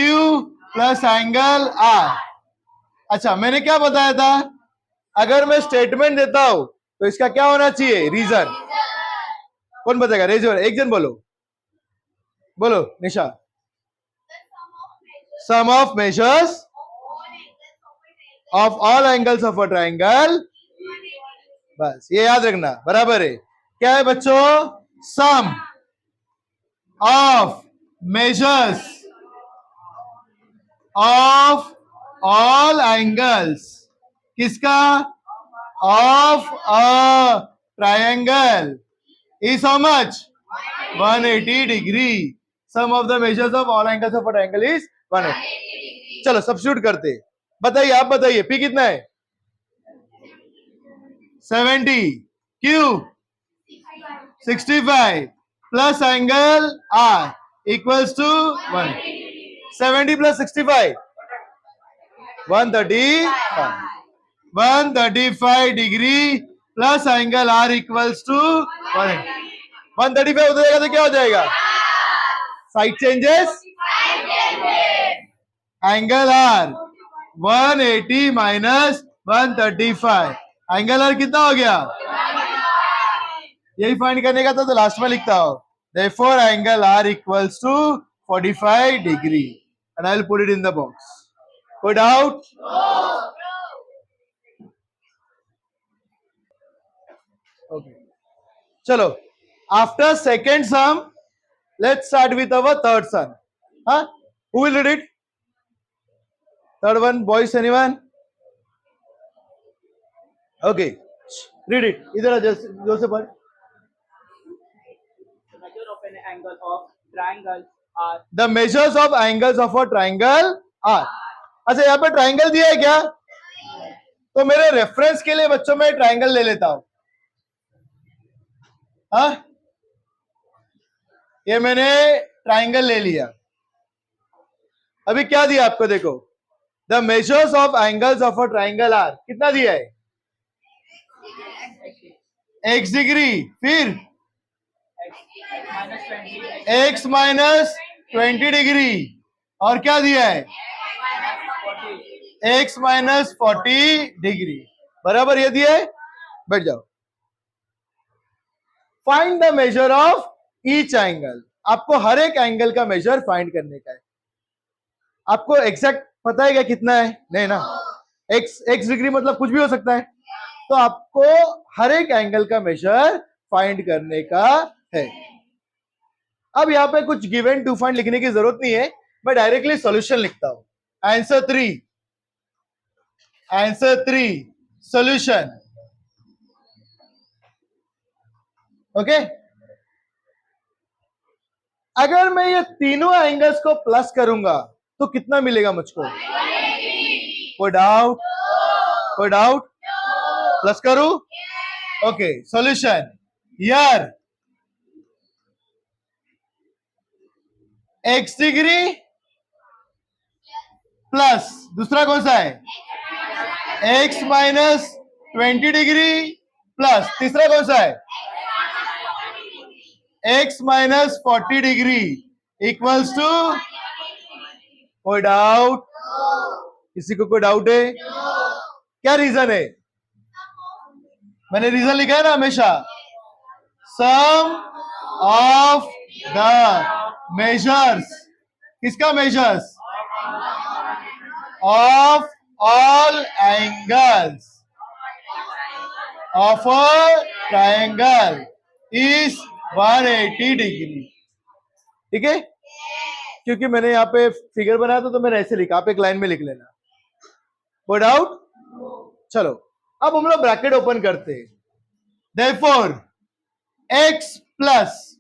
plus angle R। अच्छा, मैंने क्या बताया था? अगर मैं स्टेटमेंट देता हूं तो इसका क्या होना चाहिए? रीजन। कौन बताएगा? रेजर एक जन बोलो, बोलो Nisha. Sum of measures of all angles of a triangle. बस ये याद रखना, बराबर है। क्या है बच्चों? Sum of measures of all angles। किसका? of a triangle is how much? 180 degree। sum of the measures of all angles of a triangle is 180। चलो सब्स्टिट्यूट करते। बताइए, आप बताइए, P कितना है? 70, Q 65 plus angle R equals to 1। 70 plus 65 135। 135 degree plus angle R equals to 135 हो जाएगा तो क्या हो जाएगा? Side changes. Angle R 180 minus 135। Angle R कितना हो गया? यही फाइंड करने का था तो लास्ट में लिखता हूं। Therefore, angle R equals to 45 degree, and I will put it in the box. Put out. Okay. चलो, after second sum, let's start with our third sum. Huh? Who will read it? Third one, boys, anyone? Okay, read it. इधर जोर से पढ़। Angle of triangle are the measures of angles of a triangle are। अच्छा, यहाँ पे triangle दिया है क्या? तो मेरे रेफरेंस के लिए बच्चों में ट्राइंगल ले लेता हूं। हाँ, ये मैंने ट्राइंगल ले लिया। अभी क्या दिया आपको? देखो, the measures of angles of a triangle are. कितना दिया है? x डिग्री, फिर x माइनस 20 डिग्री, और क्या दिया है? x माइनस 40 डिग्री, बराबर ये दिया है। बैठ जाओ। Find the measure of each angle. आपको हर एक एंगल का मेजर फाइंड करने का है। आपको एग्जैक्ट पता है क्या कितना है? नहीं ना। x डिग्री मतलब कुछ भी हो सकता है, तो आपको हर एक एंगल का मेजर फाइंड करने का है। अब यहां पे कुछ गिवन टू फाइंड लिखने की जरूरत नहीं है, मैं डायरेक्टली सॉल्यूशन लिखता हूं। Answer 3 solution. ओके, अगर मैं ये तीनों एंगल्स को प्लस करूंगा तो कितना मिलेगा मुझको? कोई डाउट? कोई डाउट? प्लस करूं? Okay, solution. यार x डिग्री प्लस दूसरा कौन सा है? x माइनस 20 डिग्री प्लस तीसरा कौन सा है? x minus 40 degree equals to. कोई डाउट? किसी को कोई डाउट है? क्या रीजन है? मैंने रीजन लिखा है ना हमेशा। सम ऑफ द मेजर्स। किसका measures? Of all angles of a triangle is 180 degree. ठीक है, क्योंकि मैंने यहाँ पे फिगर बनाया था तो मैंने ऐसे लिखा, आप एक लाइन में लिख लेना। कोई डाउट? चलो अब हम लोग ब्रैकेट ओपन करते हैं। देयरफॉर x प्लस,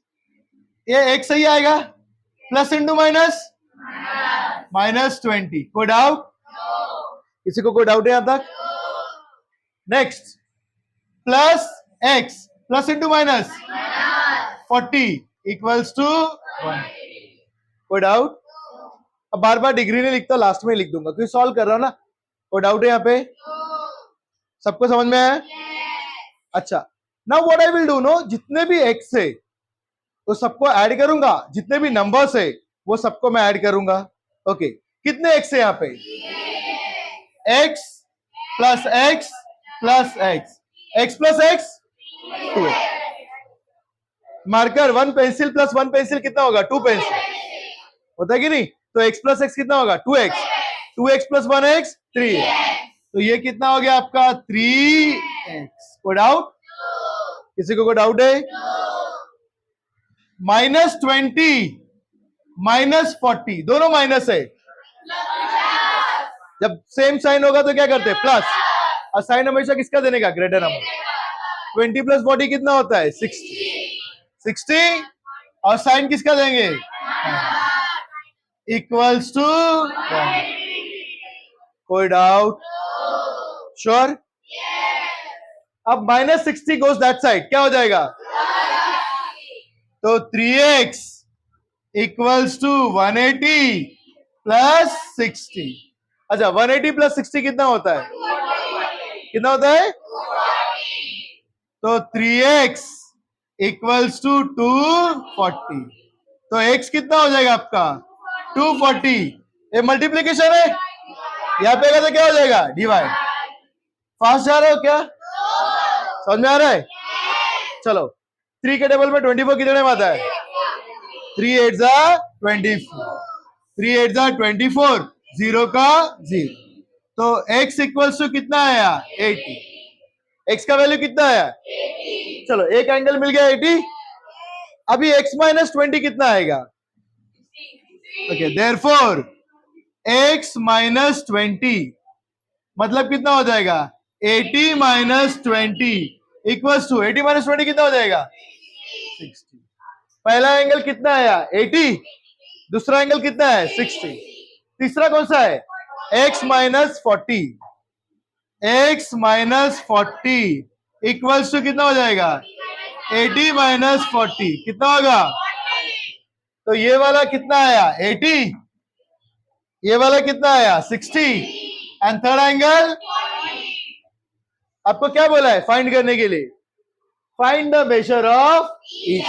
ये x सही आएगा, प्लस इंटू माइनस -20। कोई डाउट? किसी को कोई डाउट है यहां तक? Next, plus x plus into minus 40 equals to 1। कोई डाउट? अब बार बार डिग्री नहीं लिखता, लास्ट में लिख दूंगा क्योंकि सॉल्व कर रहा हूं ना। कोई डाउट है यहाँ पे? सबको समझ में आया? अच्छा, now what I will do, no, जितने भी x है वो सबको ऐड करूंगा, जितने भी नंबर्स है वो सबको मैं ऐड करूंगा। ओके, कितने x है यहाँ पे? x plus x plus x, x plus x 2x। Marker 1 pencil plus 1 pencil कितना होगा? 2 पेंसिल होता है कि नहीं? तो x प्लस x कितना होगा? 2x, 2x plus 1x 3x। तो ये कितना हो गया आपका? 3x। कोई डाउट? किसी को कोई डाउट है? -20 -40 दोनों माइनस है। जब सेम साइन होगा तो क्या करते हैं? प्लस। और साइन हमेशा किसका देने का? Greater number. 20 प्लस 40 कितना होता है? 60। और साइन किसका देंगे? Equals to 1। कोई डाउट? श्योर? अब -60 गोज दैट साइड, क्या हो जाएगा? तो 3x इक्वल्स टू 180 प्लस 60। अच्छा, 180 प्लस 60 कितना होता है? कितना होता है? तो 3x इक्वल्स टू 240। तो x कितना हो जाएगा आपका? 240। ये मल्टीप्लीकेशन है, यहाँ पे आएगा तो क्या हो जाएगा? डिवाइड। फास्ट जा रहे हो क्या? समझ में आ रहा है? चलो, 3 के टेबल में 24 कितने में आता है? 3 8 जा 24, 3 8 जा 24, 0 का 0। तो x इक्वल्स टू कितना आया? 80। x का वैल्यू कितना आया? 80। चलो, एक एंगल मिल गया 80। अभी x माइनस 20 कितना आएगा? ओके, देयरफॉर x माइनस 20 मतलब कितना हो जाएगा? 80 माइनस 20 इक्वल्स टू 80 माइनस 20 कितना हो जाएगा? 60। पहला एंगल कितना आया? 80। दूसरा एंगल कितना है? 60। तीसरा कौन सा है? x minus 40। x minus 40 equals to कितना हो जाएगा? 80 माइनस 40 कितना होगा? तो ये वाला कितना आया? 80। ये वाला कितना आया? 60। एंड थर्ड एंगल आपको क्या बोला है फाइंड करने के लिए? Find the measure of each.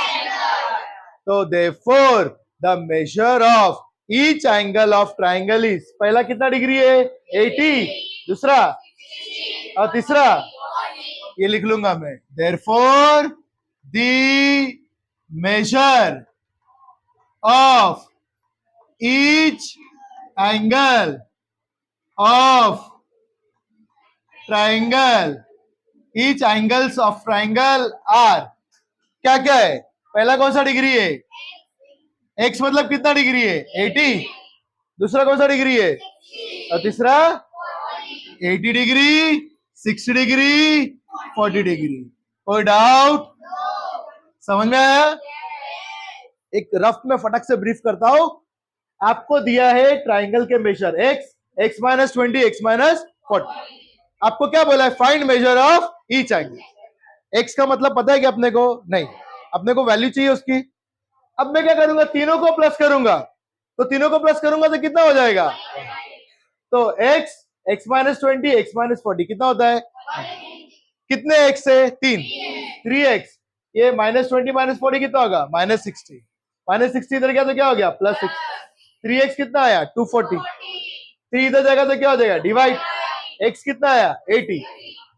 तो therefore the measure of each angle of triangle is, पहला कितना डिग्री है? 80। दूसरा और तीसरा ये लिख लूंगा मैं। Therefore the measure of each angle of triangle, each angles of triangle are, क्या क्या है? पहला कौन सा डिग्री है? x मतलब कितना डिग्री है? 80। दूसरा कौन सा डिग्री है? और तीसरा 80 डिग्री, 60 डिग्री, 40 डिग्री। कोई डाउट? समझ में आया? एक रफ में फटक से ब्रीफ करता हूं। आपको दिया है ट्राइंगल के measure x minus 20, x minus 40। आपको क्या बोला है? Find measure of each angle. x का मतलब पता है कि अपने को? नहीं, अपने को वैल्यू चाहिए उसकी। अब मैं क्या करूंगा? तीनों को प्लस करूंगा। तो तीनों को प्लस करूंगा तो कितना हो जाएगा? तो x माइनस 20, x माइनस 40 कितना होता है? कितने x है? 3, 3x। ये -20 माइनस 40 कितना होगा? -60। -60 इधर गया तो क्या हो गया? +6। 3x कितना आया? 240। 3 इधर जाएगा तो क्या हो जाएगा? डिवाइड। x कितना आया? 80।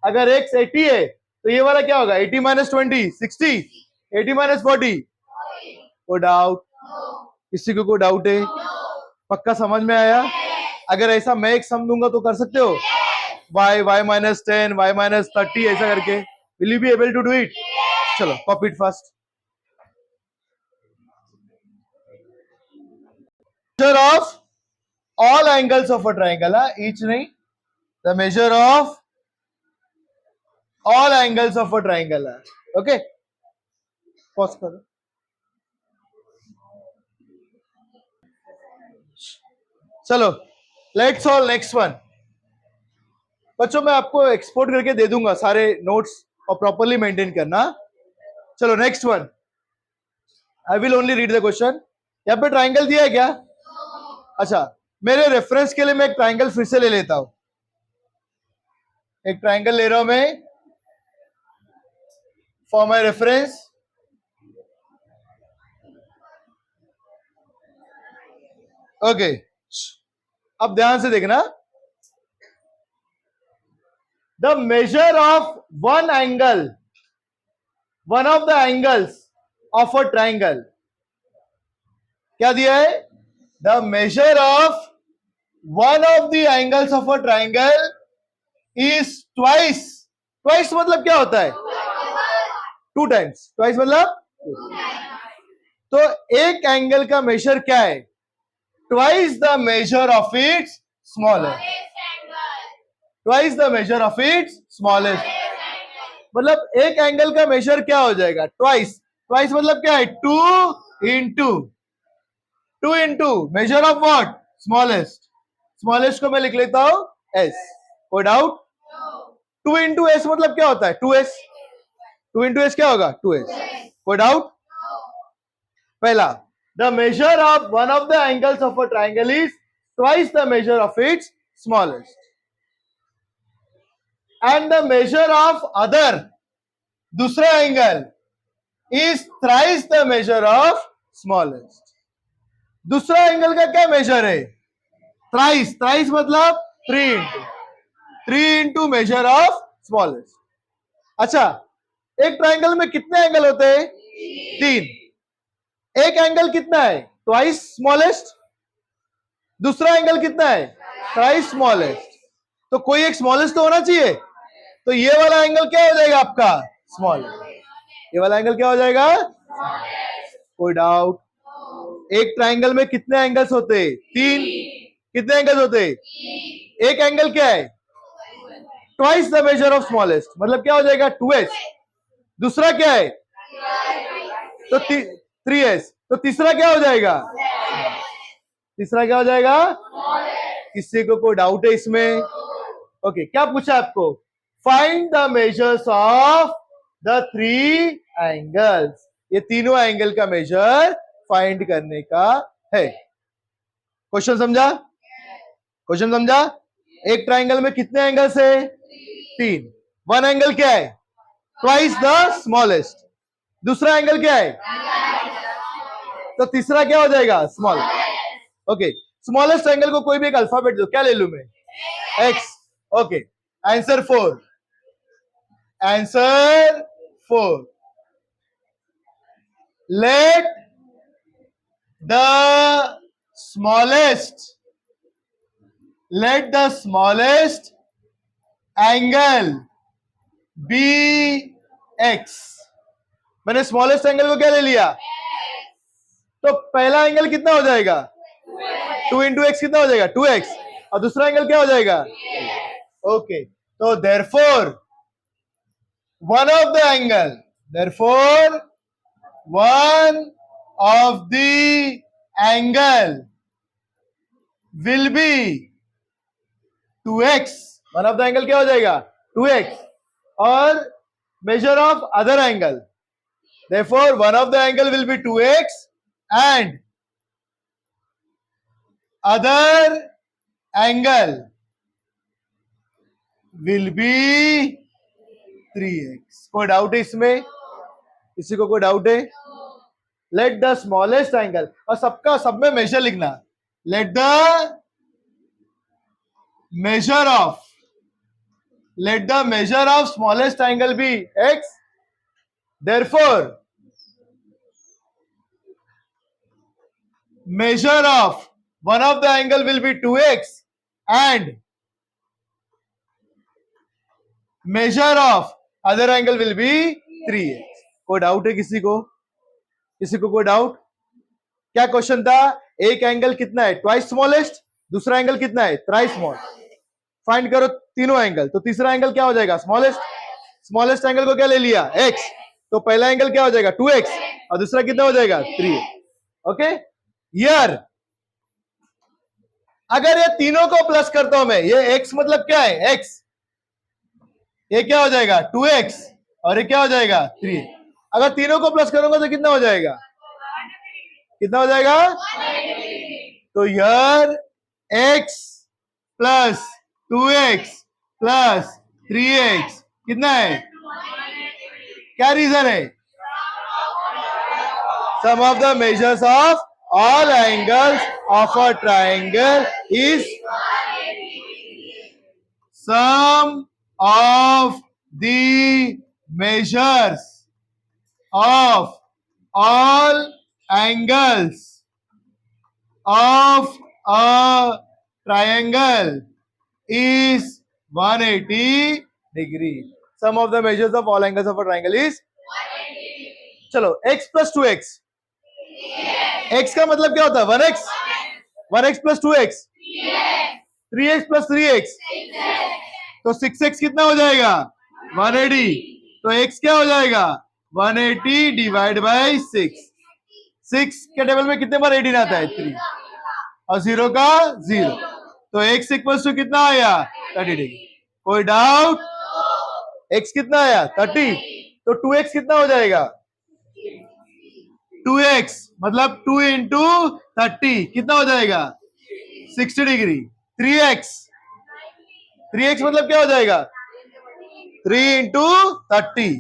अगर x 80 है तो ये वाला क्या होगा? 80 माइनस 20 60, 80 माइनस 40। को डाउट? किसी को डाउट है? पक्का समझ में आया? अगर ऐसा मैं एक सम दूंगा तो कर सकते हो? y माइनस 10, y माइनस 30 ऐसा करके Will you be able to do it? चलो copy it fast. Measure of all angles of a triangle. Each नहीं. The measure of all angles of a triangle. Okay. Pause करो. चलो let's all next one. बच्चों मैं आपको export करके दे दूंगा सारे नोट्स और प्रॉपरली मेंटेन करना. चलो next one. I will only read the question. यहाँ पे ट्राइंगल दिया है क्या? अच्छा, मेरे रेफरेंस के लिए मैं एक ट्राइंगल फिर से ले लेता हूं. एक ट्राइंगल ले रहा हूं मैं फॉर माई रेफरेंस. ओके, अब ध्यान से देखना. The measure of one angle, one of the angles of a triangle. क्या दिया है? The measure of one of the angles of a triangle is twice. Twice मतलब क्या होता है? Two times. Twice मतलब? तो एक एंगल का मेजर क्या है? Twice the measure of its smallest. Twice the measure of its smallest. मतलब एक एंगल का मेजर क्या हो जाएगा? ट्वाइस. ट्वाइस मतलब क्या है? Two into measure of what? Smallest. Smallest को मैं लिख लेता हूं एस. कोई डाउट? टू इंटू एस मतलब क्या होता है? 2s. टू इंटू एस क्या होगा? 2s. कोई डाउट? पहला, the measure of one of the angles of a triangle is twice the measure of its smallest. And the measure of other, दूसरा angle, is thrice the measure of smallest. दूसरा angle का क्या major है? Thrice. Thrice मतलब 3 into major of smallest. अच्छा, एक triangle में कितने एंगल होते हैं? 3. एक एंगल कितना है? Twice smallest. दूसरा एंगल कितना है? Thrice smallest. तो कोई एक स्मॉलेस्ट तो होना चाहिए. तो ये वाला एंगल क्या हो जाएगा आपका? स्मॉल. ये वाला एंगल क्या हो जाएगा? कोई डाउट? एक ट्राइंगल में कितने एंगल्स होते हैं? 3. कितने एंगल्स होते हैं? एक एंगल क्या है? Twice the measure of smallest. मतलब क्या हो जाएगा? 2s. दूसरा क्या है? तो 3s. तो तीसरा क्या हो जाएगा? तीसरा क्या हो जाएगा? किसी को कोई डाउट है इसमें? ओके, क्या पूछा आपको? Find the measures of the 3 angles. ये तीनों एंगल का मेजर फाइंड करने का है. क्वेश्चन समझा? क्वेश्चन समझा? एक ट्राइंगल में कितने एंगल्स है? 3. वन एंगल क्या है? Twice the smallest. दूसरा एंगल क्या है? तो तीसरा क्या हो जाएगा? स्मॉल. ओके, स्मॉलेस्ट एंगल को कोई भी एक अल्फाबेट दो. क्या ले लू मैं? x. Okay, answer 4. Answer 4. Let the smallest angle be x. मैंने स्मॉलेस्ट एंगल को क्या ले लिया? तो पहला एंगल कितना हो जाएगा? 2 इंटू एक्स कितना हो जाएगा? 2x. और दूसरा एंगल क्या हो जाएगा? ओके, तो therefore one of the angle will be 2x. One of the angle क्या हो जाएगा? 2x. और measure of other angle, therefore one of the angle will be 2x and other angle will be 3x. कोई doubt है इसमें? किसी को कोई डाउट है? लेट द स्मॉलेस्ट एंगल, और सबका सब में मेजर लिखना. Let the measure of smallest angle be x. therefore measure of one of the angle will be 2x and measure of other angle will be 3x। कोई doubt है किसी को? किसी को कोई डाउट? क्या क्वेश्चन था? एक एंगल कितना है? Twice smallest. दूसरा एंगल कितना है? Thrice small. फाइंड करो तीनों एंगल, तो तीसरा एंगल क्या हो जाएगा? स्मॉलेस्ट। स्मॉलेस्ट एंगल को क्या ले लिया? x। तो पहला एंगल क्या हो जाएगा? 2x, और दूसरा कितना हो जाएगा? 3x। ओके, हियर अगर ये तीनों को प्लस करता हूं मैं, ये x मतलब क्या है? x, ये क्या हो जाएगा? 2x, और ये क्या हो जाएगा? 3x। अगर तीनों को प्लस करूंगा तो कितना हो जाएगा? कितना हो जाएगा? तो यार x plus 2x plus 3x कितना है? क्या रीजन है? Sum of the measures of all angles of a triangle is sum of the measures of all angles of a triangle is 180 degree. Sum of the measures of all angles of a triangle is 180. चलो x plus 2x, x का मतलब क्या होता है? 1x, 1x plus 2x, 3x plus 3x, तो 6x कितना हो जाएगा? 180। तो x क्या हो जाएगा? 180 डिवाइड बाई 6। 6 के टेबल में कितने बार 18 आता है? 3, और 0 का 0। तो x इक्वल्स टू कितना आया? 30 डिग्री। कोई डाउट? x कितना आया? 30। तो 2x कितना हो जाएगा? 2x मतलब 2 इंटू 30 कितना हो जाएगा? 60 डिग्री। 3x, 3x मतलब क्या हो जाएगा? 3 इंटू 30,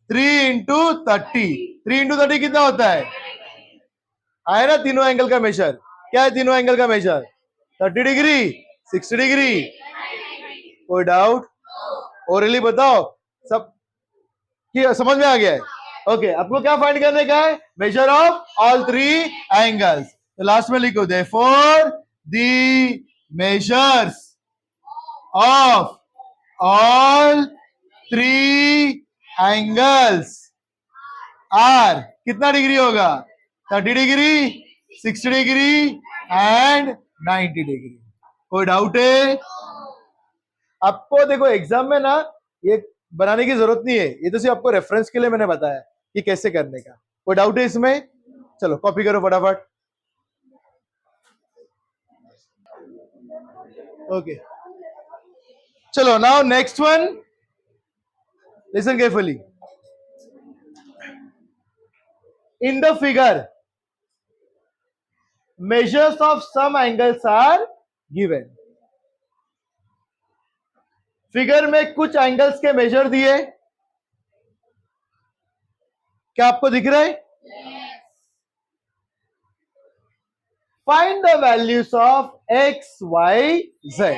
3 इंटू 30, 3 इंटू 30 कितना होता है? आया ना तीनों एंगल का मेजर? क्या है तीनों एंगल का मेजर? 30 degree, 60 degree. कोई डाउट? ओरली बताओ सब कि समझ में आ गया है? ओके, आपको क्या फाइंड करने का है? Measure of all 3 angles. तो लास्ट में लिखो therefore the measures of all 3 angles are, कितना डिग्री होगा? 30 डिग्री, 60 डिग्री एंड 90 डिग्री। कोई डाउट है? आपको देखो एग्जाम में ना ये बनाने की जरूरत नहीं है, ये तो सिर्फ आपको रेफरेंस के लिए मैंने बताया कि कैसे करने का। कोई डाउट है इसमें? चलो कॉपी करो फटाफट। ओके, चलो now next one, listen carefully. In the figure, measures of some angles are given. Figure में कुछ एंगल्स के मेजर दिए, क्या आपको दिख रहा है? Find the values of x, y, z।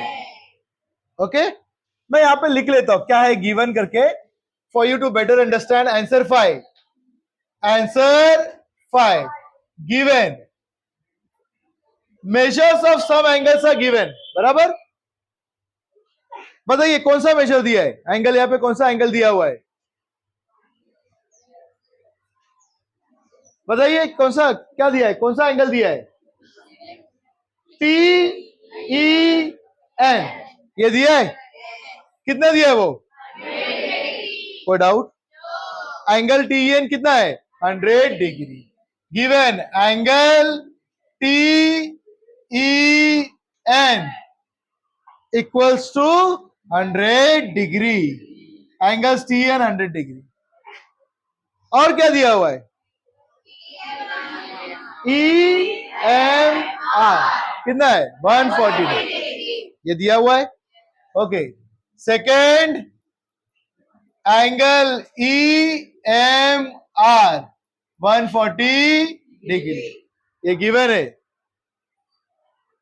Okay, मैं यहां पे लिख लेता हूं क्या है गिवन करके, for you to better understand. Answer 5, answer 5 given, measures of some angles are given. बराबर, बताइए कौन सा मेजर दिया है? एंगल यहां पे कौन सा एंगल दिया हुआ है? बताइए कौन सा, क्या दिया है? कौन सा एंगल दिया है? TEN, ये दिया है। कितना दिया है वो? कोई डाउट? एंगल TEN कितना है? 100 degree. Given angle TEN equals to 100 degree. Angles TEN 100 degree. और क्या दिया हुआ है? EMR कितना है? 140 डिग्री, ये दिया हुआ है। Okay, second angle EMR 140 degree, ये गिवन है।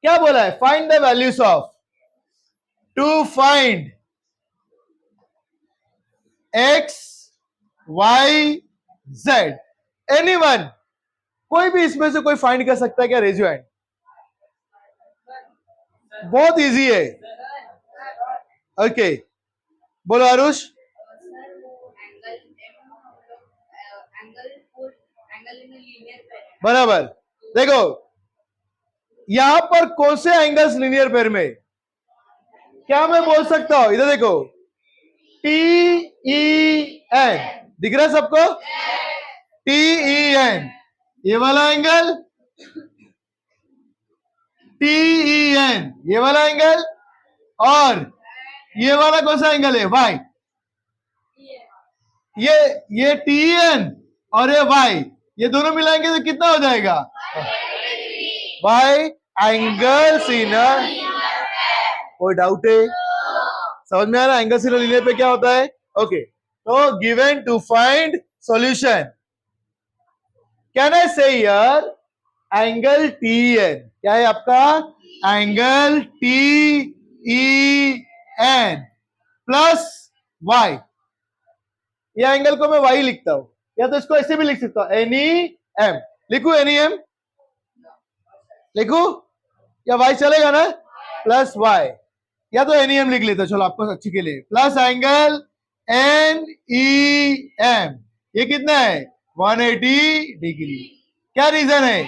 क्या बोला है? Find the values of, to find x, y, z। Anyone, कोई भी इसमें से कोई फाइंड कर सकता है क्या? Raise your hand. बहुत इजी है। ओके, बोलो आरुष। बराबर। देखो यहां पर कौन से एंगल्स लीनियर पेयर में, क्या मैं बोल सकता हूं, इधर देखो टी ई एन, दिख रहा है सबको, टी ई एन, ये वाला एंगल, टी ई एन ये वाला एंगल, और ये वाला कौन सा एंगल है, वाई, ये टी एन और ये वाई, ये दोनों मिलाएंगे तो कितना हो जाएगा, वाई एंगल्स इन, कोई डाउट है, समझ में आ रहा है एंगल्स इन लीनियर पे क्या होता है। ओके, तो given to find solution, can I say here angle T N, क्या है आपका angle T E N plus Y, ये एंगल को मैं वाई लिखता हूं, या तो इसको ऐसे भी लिख सकता हूं एन ई एम, लिखू एन ई एम, लिखू या वाई चलेगा ना, प्लस वाई, या तो एन ई एम लिख लेता, चलो आपको अच्छी के लिए, plus angle N E M, ये कितना है 180 डिग्री, क्या रीजन है,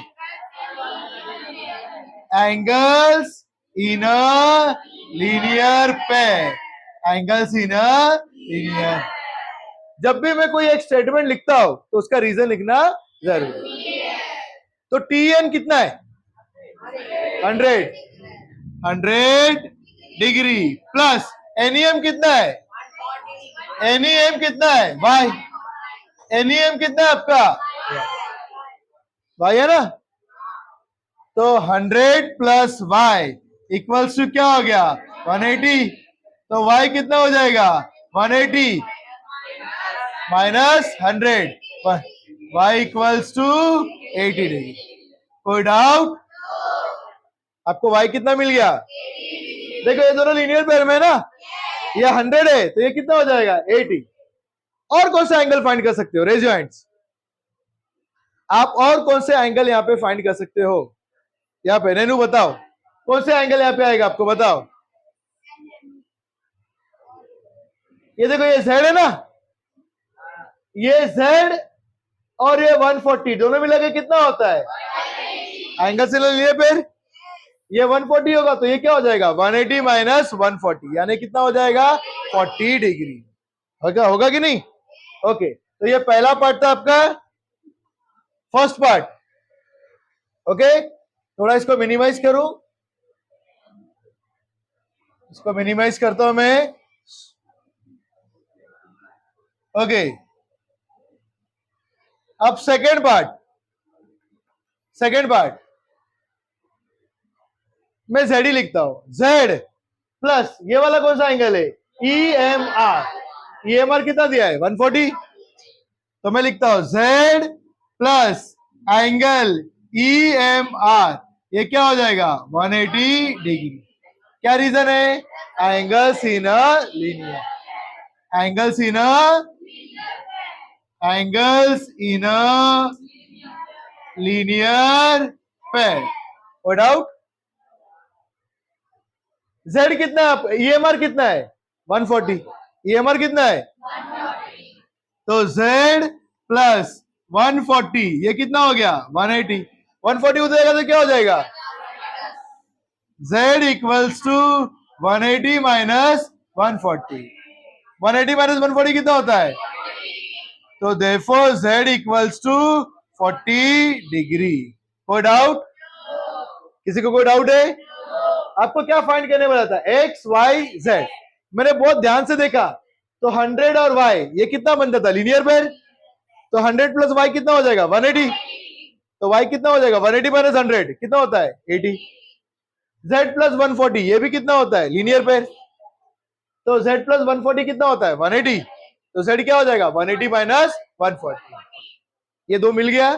angles in a linear pair, angles in a linear, जब भी मैं कोई एक स्टेटमेंट लिखता हूं तो उसका रीजन लिखना जरूरी है। तो टी एन कितना है 100 डिग्री, प्लस एनईएम कितना है, एनईएम कितना है वाई, एनईएम कितना है आपका वाई है ना, तो 100 प्लस वाई इक्वल्स टू क्या हो गया 180, तो वाई कितना हो जाएगा 180 minus 100, Y equals to 80 degree, कोई डाउट, आपको वाई कितना मिल गया, देखो ये दोनों लीनियर पेयर में ना, ये 100 है तो ये कितना हो जाएगा 80, और कौन सा एंगल फाइंड कर सकते हो, रेज योर हैंड्स, आप और कौन से एंगल यहां पे फाइंड कर सकते हो, यहाँ पे रेनू बताओ कौन से एंगल यहाँ पे आएगा आपको बताओ, ये देखो ये z है ना, ये z और ये 140 दोनों मिला के कितना होता है, एंगल से लिए फिर ये 140 होगा तो ये क्या हो जाएगा 180 माइनस 140, यानी कितना हो जाएगा 40 डिग्री, होगा कि नहीं। ओके, तो ये पहला पार्ट था आपका फर्स्ट पार्ट। ओके, थोड़ा इसको मिनिमाइज करूं, इसको मिनिमाइज करता हूं मैं। ओके, अब सेकेंड पार्ट मैं जेड ही लिखता हूं, जेड प्लस ये वाला कौन सा एंगल है E M R, E M R कितना दिया है 140, तो मैं लिखता हूं Z plus angle E M R, ये क्या हो जाएगा 180 डिग्री, क्या रीजन है, angles in a linear, angles in a linear pair, no doubt. Z कितना है, EMR कितना है 140, EMR कितना है 140, तो Z प्लस 140 ये कितना हो गया 180, 140 हो जाएगा तो क्या हो जाएगा, Z equals to 180 minus 140, 180 minus 140 कितना होता है, तो therefore Z equals to 40 degree, कोई डाउट, किसी को कोई डाउट है, आपको क्या फाइंड करने वाला था एक्स वाई जेड, मैंने बहुत ध्यान से देखा तो 100 और वाई ये कितना बन जाता लीनियर पेयर, तो 100 प्लस वाई कितना हो जाएगा 180, तो वाई कितना हो जाएगा 180 माइनस 100 कितना होता है 80, जेड प्लस 140 ये भी कितना होता है लीनियर पेयर, तो जेड प्लस 140 कितना होता है 180, तो जेड क्या हो जाएगा 180 माइनस 140, ये दो मिल गया।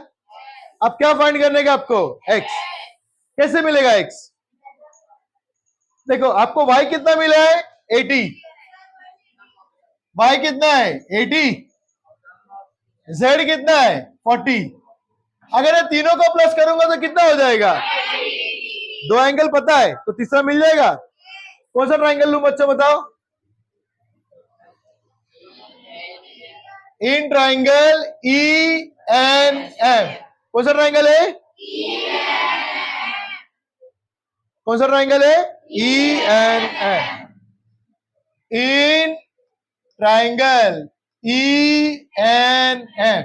अब क्या फाइंड करने का आपको एक्स, कैसे मिलेगा एक्स, देखो आपको y कितना मिला है 80, y कितना है 80, z कितना है 40, अगर ये तीनों को प्लस करूंगा तो कितना हो जाएगा, दो एंगल पता है तो तीसरा मिल जाएगा, कौन सा ट्रायंगल लूं बच्चों बताओ, in triangle E N M, कौन सा ट्राइंगल है? कौन सा ट्राइंगल है? E N M. In triangle E N M,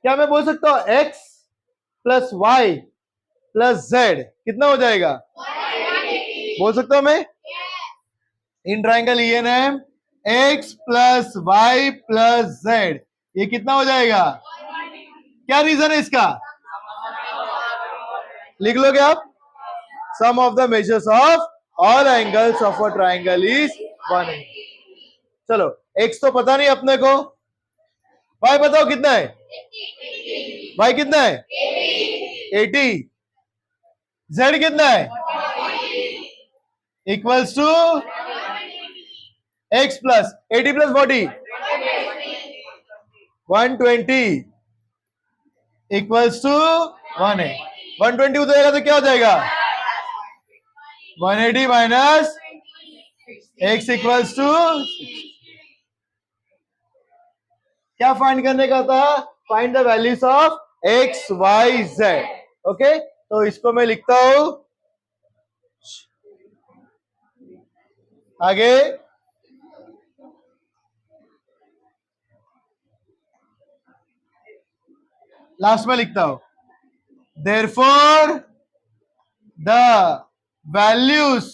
क्या मैं बोल सकता हूं X plus Y plus Z कितना हो जाएगा? बोल सकता हूं मैं? In triangle E N M X plus Y plus Z, ये कितना हो जाएगा? क्या रीजन है इसका? लिख लोगे आप? Sum of the measures of all angles of a triangle is 180। चलो एक्स तो पता नहीं अपने को, वाई बताओ कितना है? वाई कितना है? 80। जेड कितना है? Equals to X plus 80 plus 40 120 equals to 180। 120 उधर तो क्या हो जाएगा? 180 माइनस एक्स इक्वल्स टू, क्या फाइंड करने का था? Find the values of X Y Z. Okay, तो इसको मैं लिखता हूं आगे। लास्ट में लिखता हूं therefore the values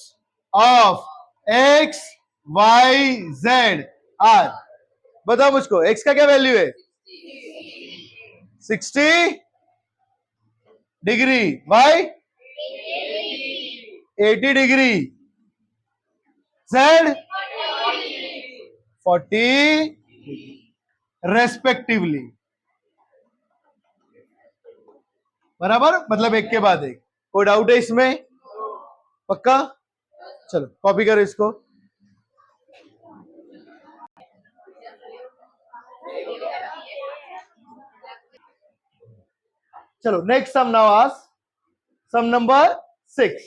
of X Y Z are, बताओ मुझको एक्स का क्या वैल्यू है? 60 degree, Y 80 degree, Z 40 respectively. बराबर, मतलब एक के बाद एक। कोई डाउट है इसमें? पक्का? चलो कॉपी करो इसको। चलो next sum now ask sum number 6।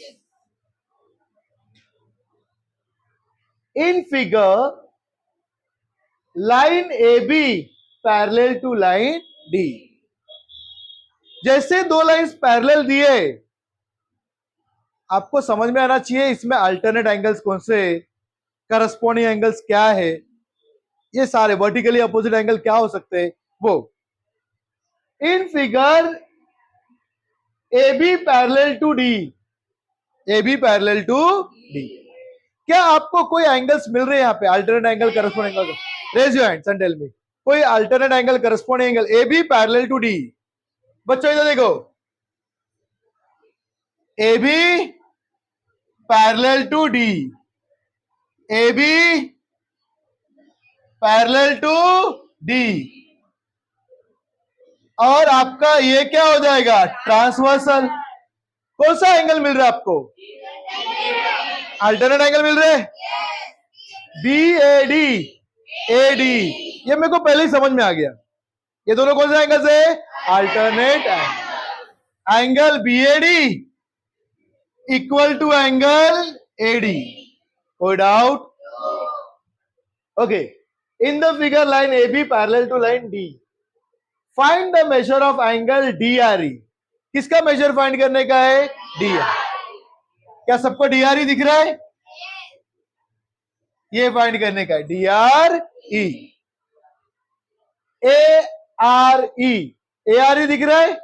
In figure line A B parallel to line D, जैसे दो लाइंस पैरेलल दिए, आपको समझ में आना चाहिए इसमें अल्टरनेट एंगल्स कौन से, करस्पॉन्डिंग एंगल्स क्या है, ये सारे वर्टिकली अपोजिट एंगल क्या हो सकते हैं वो। In figure A B parallel to D, A B parallel to D, क्या आपको कोई एंगल्स मिल रहे हैं यहाँ पे alternate angle corresponding angle? Raise your hands and tell me कोई alternate angle corresponding angle A B parallel to D. बच्चों इधर देखो, A B parallel to D, A B parallel to D, और आपका ये क्या हो जाएगा? ट्रांसवर्सल। कौन सा एंगल मिल रहा है आपको? अल्टरनेट एंगल मिल रहे हैं, B A D, A D, ये मेरे को पहले ही समझ में आ गया। ये दोनों कौन से एंगल है? Alternate angle. Angle B A D equal to angle A D, कोई doubt? Okay, in the figure line A B parallel to line D, find the measure of angle D R E. किसका measure find करने का है? D R. क्या सबको D R ई दिख रहा है? ये फाइंड करने का है डी आर ई, ए आर ई, ए आर ई दिख रहा है?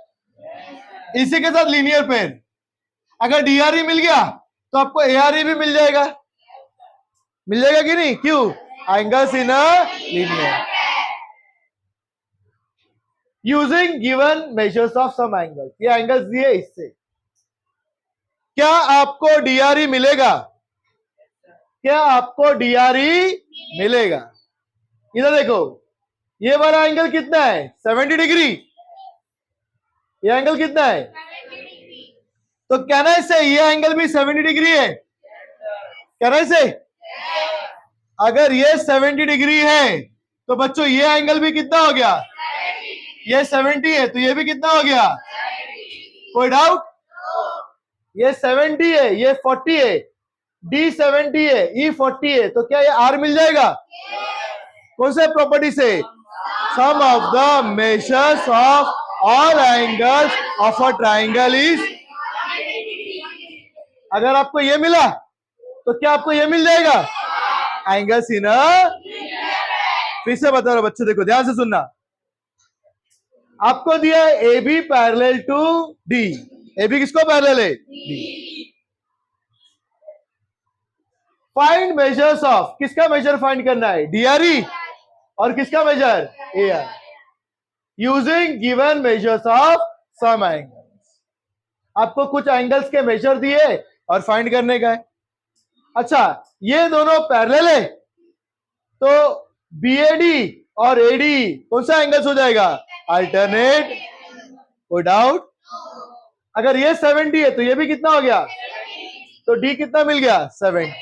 इसी के साथ लीनियर पेयर, अगर डी आर ई मिल गया तो आपको ए आर ई भी मिल जाएगा। मिल जाएगा कि नहीं? क्यों? Angles in a linear using given measures of some angle, ये एंगल्स दिए इससे। क्या आपको डीआरई मिलेगा? क्या आपको डीआरई मिलेगा? इधर देखो, ये वाला एंगल कितना है? 70 डिग्री। ये एंगल कितना है? तो कहना से ये एंगल भी 70 डिग्री है। कहना से अगर ये 70 डिग्री है तो बच्चों ये एंगल भी कितना हो गया? ये 70 है तो ये भी कितना हो गया? कोई डाउट? ये 70 है, ये 40 है, डी 70 है, ई 40 है, तो क्या ये आर मिल जाएगा? कौन से प्रॉपर्टी से? Sum of the measures of all angles of a triangle is, अगर आपको ये मिला तो क्या आपको ये मिल जाएगा? एंगल्स इन अ, फिर से बता रहा हूं बच्चों, देखो ध्यान से सुनना। आपको दिया है A B parallel to D. A B किसको पैरेलल है? डी। फाइंड मेजर्स ऑफ, किसका मेजर फाइंड करना है? डीआरई। और किसका measure? AR. Using given measures of some angles. आपको कुछ एंगल्स के मेजर दिए और फाइंड करने का है। अच्छा, ये दोनों पैरेलल है तो बीएडी और एडी कौन सा एंगल्स हो जाएगा? अल्टरनेट। कोई डाउट? अगर ये 70 है तो ये भी कितना हो गया? तो डी कितना मिल गया? 70।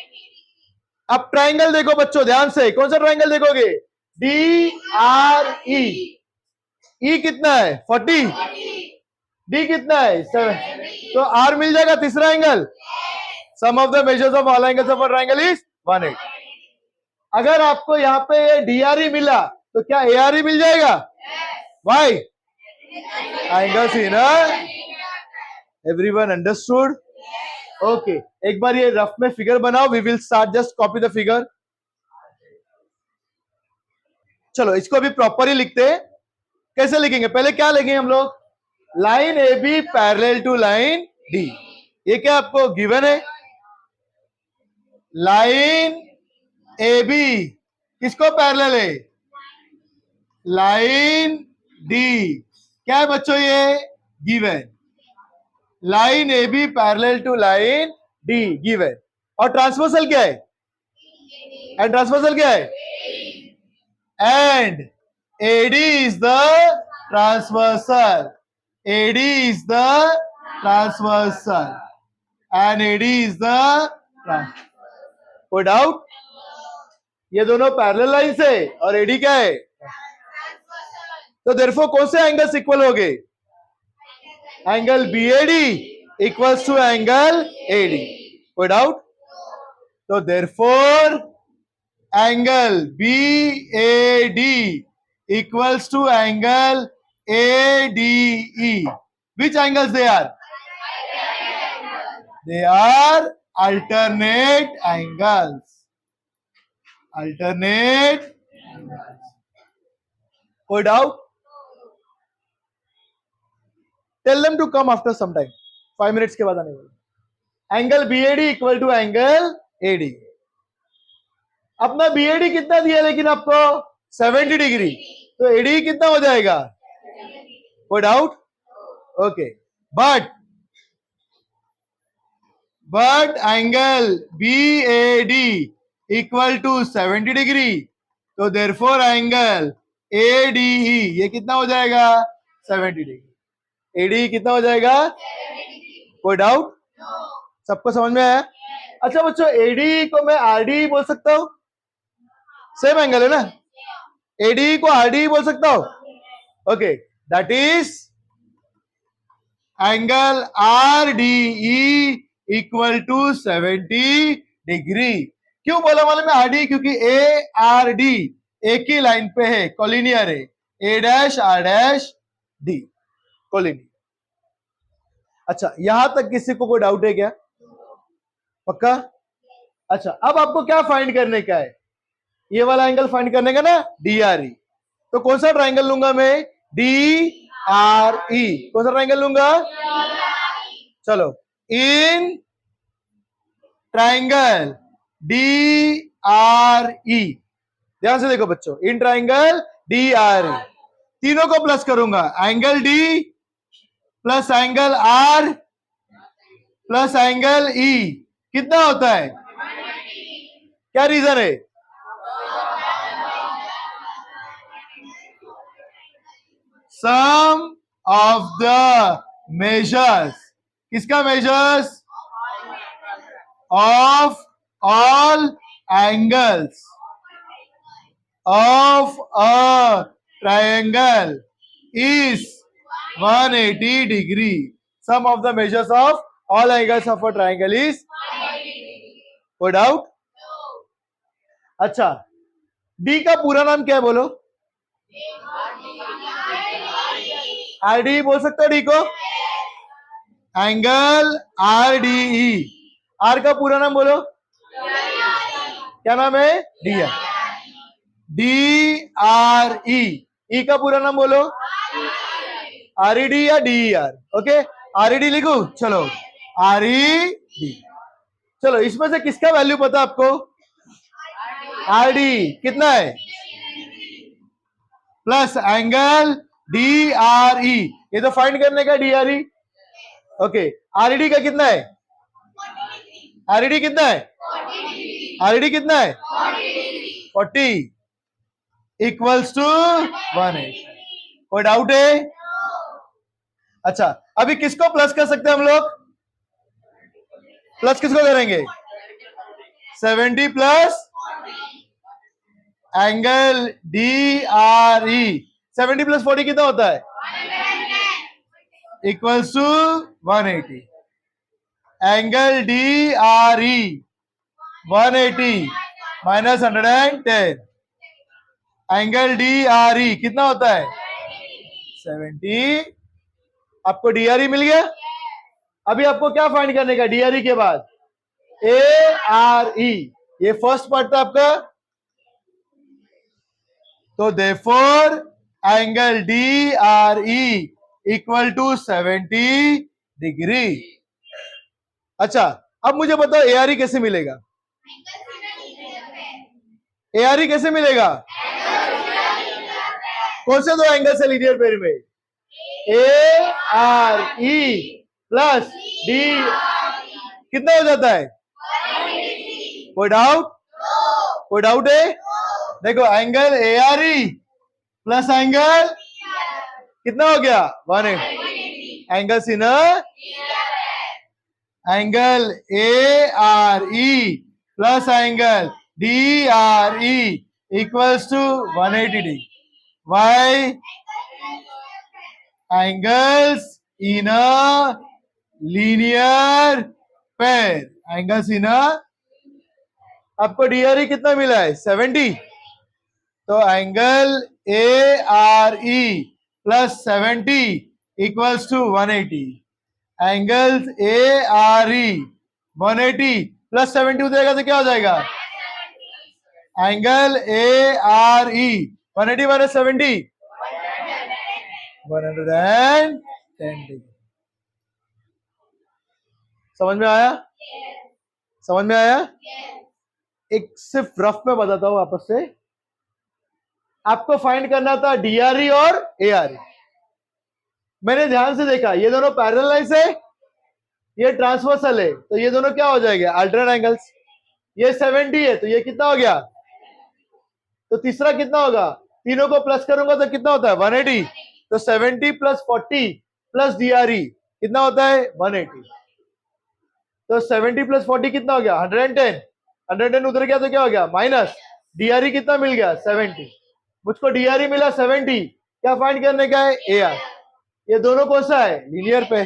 अब ट्राइंगल देखो बच्चों ध्यान से, कौन सा ट्राइंगल देखोगे? डी आर ई। ई कितना है? 40। डी कितना है? 7। तो आर मिल जाएगा तीसरा angle. Sum of the measures of all angles of a triangle is 180। अगर आपको यहाँ पे डीआरई मिला तो क्या एआरई मिल जाएगा? Why? Angles in, everyone understood? Okay, एक बार ये रफ में फिगर बनाओ। We will start, just copy the figure. चलो इसको अभी प्रॉपर ही लिखते हैं। कैसे लिखेंगे? पहले क्या लिखेंगे हम लोग? Line A B parallel to line D. ये क्या आपको गिवन है? लाइन ए बी किसको पैरेलल है? Line D. क्या है बच्चों? ये given. Line A B parallel to line D given. और ट्रांसवर्सल क्या है? एंड ट्रांसवर्सल क्या है? And AD is the transversal. AD is the transversal and AD is the transversal. कोई डाउट? ये दोनों पैरेलल लाइन से और एडी क्या है? तो देयरफॉर कौन से एंगल्स इक्वल हो गए? Angle BAD equals to angle AD. कोई डाउट? तो therefore angle BAD equals to angle ADE. Which angles they are? They are alternate angles. Alternate angles. कोई doubt? Tell them to come after some time. 5 minutes के बाद आने वाले। Angle BAD equal to angle AD. अपना BAD कितना दिया लेकिन आपको? 70 डिग्री। तो एडी कितना हो जाएगा? कोई doubt? Okay, but angle BAD equal to 70 degree, तो therefore angle ADE ये कितना हो जाएगा? 70 डिग्री। ADE कितना हो जाएगा? कोई डाउट? सबको समझ में आया? अच्छा बच्चों, ADE को मैं RDE बोल सकता हूं? सेम एंगल है ना? ADE को RDE बोल सकता हूं? Okay, that is angle RDE equal to 70 degree. क्यों बोला मालूम है? आरडी, क्योंकि ए आर डी एक ही लाइन पे है, कोलिनियर है। A dash R dash D collinear. अच्छा, यहां तक किसी को कोई डाउट है क्या? पक्का? अच्छा, अब आपको क्या फाइंड करने का है? ये वाला एंगल फाइंड करने का ना, डी आर ई। तो कौन सा ट्राइंगल लूंगा मैं? D R E. कौन सा ट्राइंगल लूंगा? चलो, इन ट्राइंगल डी आर ई, ध्यान से देखो बच्चों, इन ट्राइंगल डी आर ई तीनों को प्लस करूंगा। Angle D plus angle R plus angle E कितना होता है? क्या रीजन है? सम ऑफ द मेजर्स, किसका measures? Of all angles of a triangle is 180 degree. Sum of the measures of all angles of a triangle is. कोई doubt? अच्छा, D का पूरा नाम क्या है बोलो? आरडी बोल सकते हो डी को? Angle RDE. आर का पूरा नाम बोलो, क्या नाम है? D are. डी आर ई का पूरा नाम बोलो, आर ई डी या D R? Okay, R E D लिखू, चलो आर ई डी। चलो इसमें से किसका वैल्यू पता आपको? आर डी कितना है? Plus angle D R E, ये तो फाइंड करने का डी आर ई। ओके, आर ई डी का कितना है? आर ई डी कितना है? आर ई डी कितना है? 40 इक्वल्स टू 180। कोई डाउट है? अच्छा, अभी किसको प्लस कर सकते हैं हम लोग? प्लस किसको करेंगे? 70 plus angle D R E. 70 plus 40 कितना होता है? Equals to 180। Angle D R E 180 minus 110। Angle D R E कितना होता है? 70। आपको डी आर ई मिल गया। अभी आपको क्या फाइंड करने का डी आर ई के बाद? A R E. ये फर्स्ट पार्ट था आपका। तो therefore angle D R E equal to 70 degree. अच्छा, अब मुझे बताओ ए आर ई कैसे मिलेगा? ए आर ई कैसे मिलेगा? कौन से दो एंगल से लीनियर पेयर में? ए आर ई प्लस डी कितना हो जाता है? कोई डाउट? कोई डाउट है? देखो, angle A R E plus angle कितना हो गया? 180। एंगल सी ना, angle A R E plus angle D R E equals to 180 degree. Why? Angles in a linear pair. Angles in a, आपको D R E कितना मिला है? 70। तो angle A R E plus 70 equals to 180। Angles A R E 180 plus 70 हो जाएगा तो क्या हो जाएगा? Angle A R E 180 minus 70 110 degree. समझ में आया? समझ में आया? एक सिर्फ रफ में बताता हूं वापस से। आपको फाइंड करना था डी आर ई और ए आर ई। मैंने ध्यान से देखा, ये दोनों पैरेलल लाइंस है, ये ट्रांसवर्सल है, तो ये दोनों क्या हो जाएंगे? Alternate angles. ये 70 है तो ये कितना हो गया? तो तीसरा कितना होगा? तीनों को प्लस करूंगा तो कितना होता है? 180। तो 70 plus 40 plus D R E कितना होता है? 180। तो 70 प्लस 40 कितना हो गया? 110। 110 उधर गया तो क्या हो गया? माइनस। डी आर ई कितना मिल गया? 70। मुझको डी आर ई मिला 70। क्या फाइंड करने का है? A R. ये दोनों कौन सा है? लीनियर पे।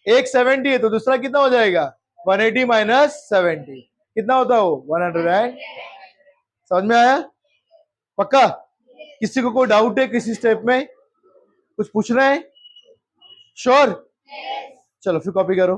एक 70 है तो दूसरा कितना हो जाएगा? 180 माइनस 70 कितना होता है वो? 100। समझ में आया? पक्का? किसी को कोई डाउट है किसी स्टेप में? कुछ पूछना है? श्योर? चलो फिर कॉपी करो।